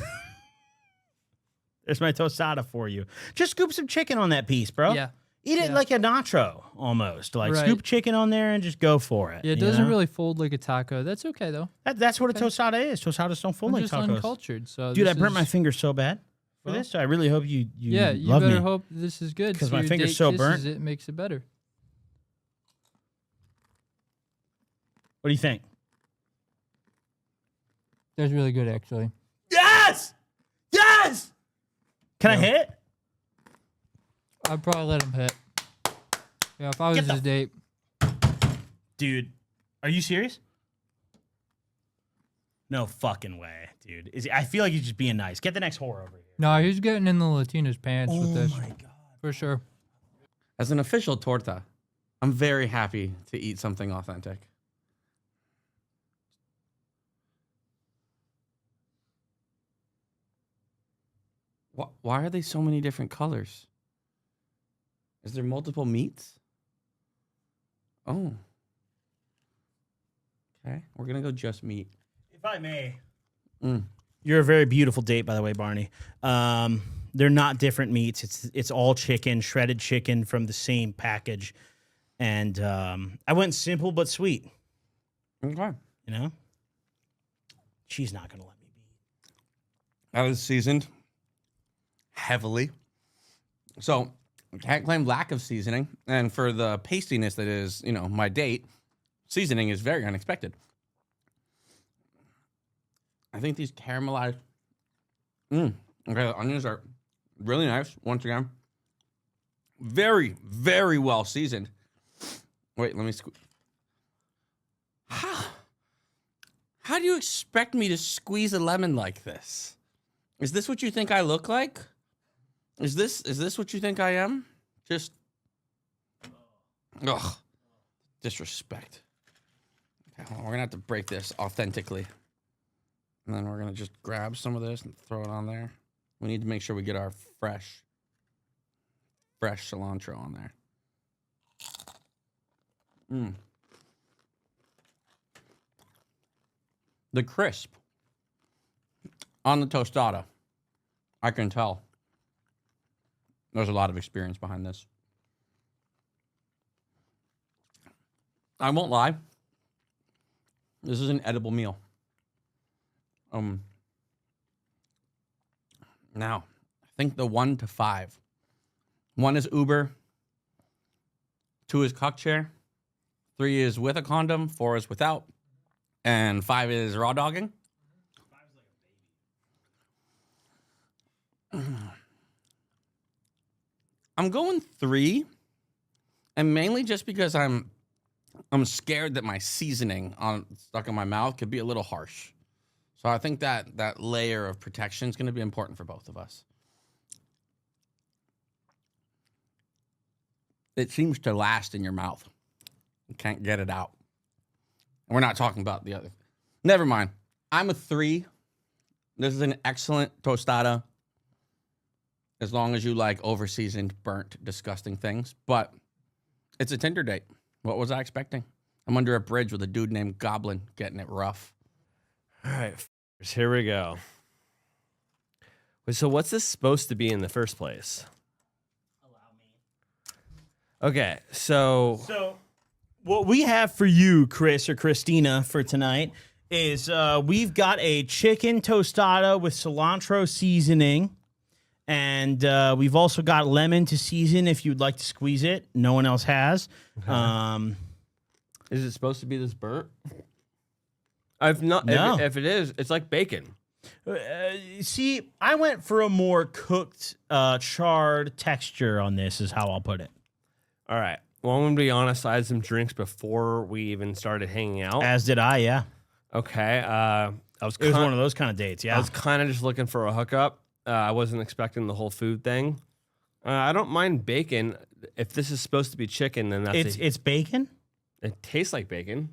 there's my tostada for you. Just scoop some chicken on that piece, bro. Yeah. Eat it like a nacho almost. Like Right. scoop chicken on there and just go for it. Yeah, it you doesn't know? really fold like a taco. That's okay though. That's what a tostada is. Tostadas don't fold I'm like just tacos. uncultured. So Dude, I this burnt my is- finger so bad for Well, this. So I really hope you Yeah, you love better me. hope this is good. 'Cause my your finger's date so kisses burnt. It makes it better. What do you think? That's really good, actually. Yes! Yes! Can I hit? I'd probably let him hit. Yeah, if I was Get the his date. Dude, are you serious? No fucking way, dude. I feel like he's just being nice. Get the next whore over here. No, he's getting in the Latina's pants with this. Oh my god. For sure. As an official torta, I'm very happy to eat something authentic. Why are they so many different colors? Is there multiple meats? Oh. Okay, we're gonna go just meat. If I may. Mm. You're a very beautiful date, by the way, Barney. They're not different meats. It's all chicken, shredded chicken from the same package. And I went simple but sweet. Okay. You know? She's not going to let me be. That is seasoned heavily. So, can't claim lack of seasoning. And for the pastiness that is, my date, seasoning is very unexpected. I think these caramelized. Okay, the onions are really nice. Once again, very, very well seasoned. Wait, let me squeeze. How do you expect me to squeeze a lemon like this? Is this what you think I look like? Is this what you think I am? Just, ugh, disrespect. Okay, hold on, we're gonna have to break this authentically. And then we're going to just grab some of this and throw it on there. We need to make sure we get our fresh cilantro on there. The crisp on the tostada, I can tell there's a lot of experience behind this. I won't lie. This is an edible meal. Now, I think the 1 to 5. 1 is Uber. 2 is cock chair. 3 is with a condom. 4 is without. And 5 is raw dogging. I'm going 3, and mainly just because I'm scared that my seasoning stuck in my mouth could be a little harsh. So I think that layer of protection is going to be important for both of us. It seems to last in your mouth. You can't get it out. We're not talking about the other. Never mind. I'm a 3. This is an excellent tostada. As long as you like over-seasoned, burnt, disgusting things. But it's a Tinder date. What was I expecting? I'm under a bridge with a dude named Goblin getting it rough. All right, here we go. Wait, so what's this supposed to be in the first place? Okay, so what we have for you, Chris or Christina, for tonight is we've got a chicken tostada with cilantro seasoning. And we've also got lemon to season if you'd like to squeeze it. No one else has. is it supposed to be this burnt? I've not. No. If it is, it's like bacon. See, I went for a more cooked, charred texture on this, is how I'll put it. All right. Well, I'm gonna be honest. I had some drinks before we even started hanging out. As did I, yeah. Okay. It was one of those kind of dates, yeah. I was kind of just looking for a hookup. I wasn't expecting the whole food thing. I don't mind bacon. If this is supposed to be chicken, then that's It's bacon? it tastes like bacon.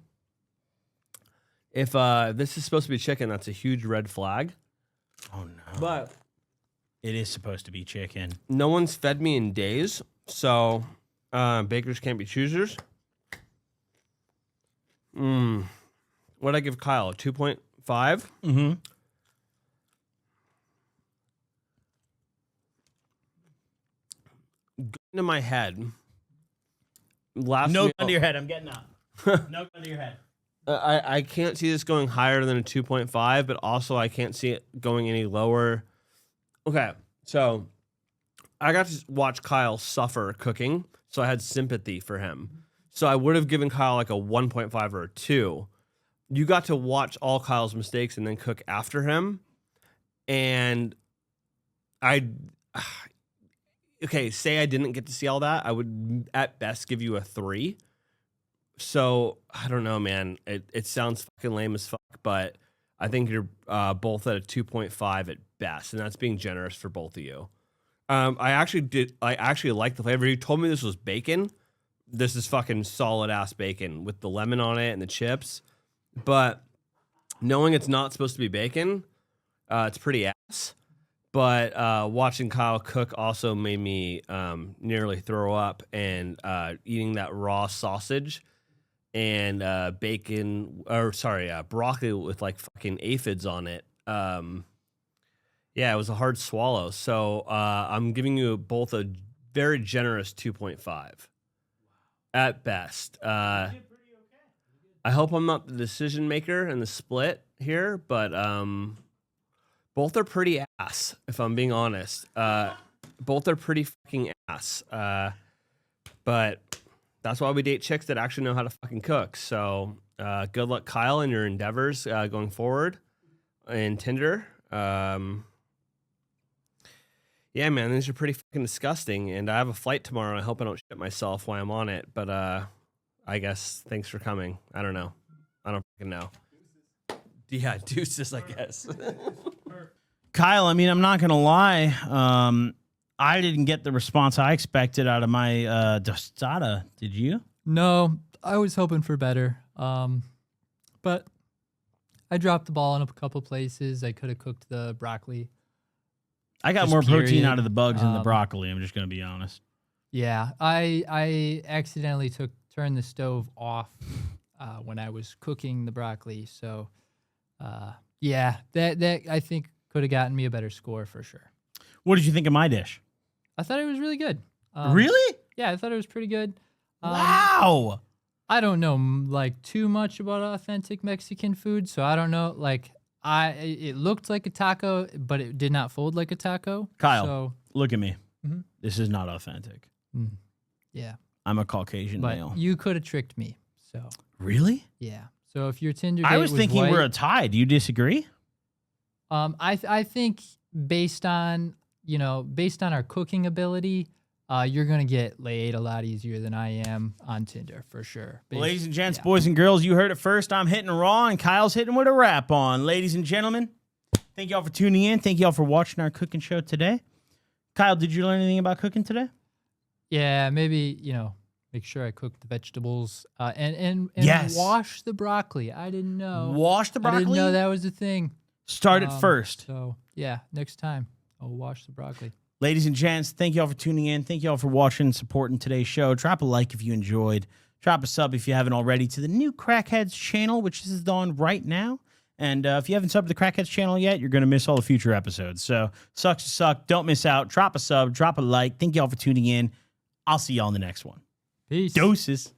If this is supposed to be chicken, that's a huge red flag. Oh, no. But It is supposed to be chicken. no one's fed me in days, so bakers can't be choosers. What'd I give Kyle? A 2.5? Mm-hmm. Into my head. Last No meal- gun to your head. I'm getting up. No gun to your head. I can't see this going higher than a 2.5, but also I can't see it going any lower. Okay, so I got to watch Kyle suffer cooking, so I had sympathy for him. So I would have given Kyle like a 1.5 or a 2. You got to watch all Kyle's mistakes and then cook after him. And okay, say I didn't get to see all that, I would at best give you a 3. So I don't know, man. It sounds fucking lame as fuck, but I think you're both at a 2.5 at best, and that's being generous for both of you. I actually like the flavor. You told me this was bacon. This is fucking solid ass bacon with the lemon on it and the chips. But knowing it's not supposed to be bacon, it's pretty ass. But watching Kyle cook also made me nearly throw up, and eating that raw sausage and broccoli with like fucking aphids on it. Yeah, it was a hard swallow. So I'm giving you both a very generous 2.5 at best. I hope I'm not the decision maker in the split here, but both are pretty ass, if I'm being honest. Both are pretty fucking ass. But that's why we date chicks that actually know how to fucking cook. So good luck, Kyle, in your endeavors going forward in Tinder. Yeah, man, these are pretty fucking disgusting. And I have a flight tomorrow. I hope I don't shit myself while I'm on it. But I guess thanks for coming. I don't know. I don't fucking know. Yeah, deuces, I guess. Kyle, I mean, I'm not going to lie. I didn't get the response I expected out of my tostada. Did you? No, I was hoping for better. But I dropped the ball in a couple places. I could have cooked the broccoli. I got Just more protein period. out of the bugs than the broccoli. I'm just going to be honest. Yeah, I accidentally turned the stove off when I was cooking the broccoli. So, yeah, that I think could have gotten me a better score for sure. What did you think of my dish? I thought it was really good. Really? Yeah, I thought it was pretty good. Wow. I don't know like too much about authentic Mexican food, so I don't know. Like it looked like a taco, but it did not fold like a taco. Kyle, So look at me. Mhm. This is not authentic. yeah, I'm a Caucasian but male. you could have tricked me. So Really? yeah. So if your Tinder I date was thinking white, we're a tie. Do you disagree? I think based on our cooking ability, you're gonna get laid a lot easier than I am on Tinder for sure. Ladies and gents, boys and girls, you heard it first. I'm hitting raw and Kyle's hitting with a wrap on. Ladies and gentlemen, thank y'all for tuning in. Thank y'all for watching our cooking show today. Kyle, did you learn anything about cooking today? Yeah, maybe make sure I cook the vegetables and Yes. wash the broccoli. I didn't know. Wash the I broccoli. didn't know that was a thing. Start it first. So yeah, next time I'll wash the broccoli. Ladies and gents, thank y'all for tuning in. Thank y'all for watching and supporting today's show. Drop a like if you enjoyed. Drop a sub if you haven't already to the new Crackheads channel, which is on right now. And if you haven't subbed to the Crackheads channel yet, you're going to miss all the future episodes. So sucks to suck. Don't miss out. Drop a sub. Drop a like. Thank y'all for tuning in. I'll see y'all in the next one. Peace. Doses.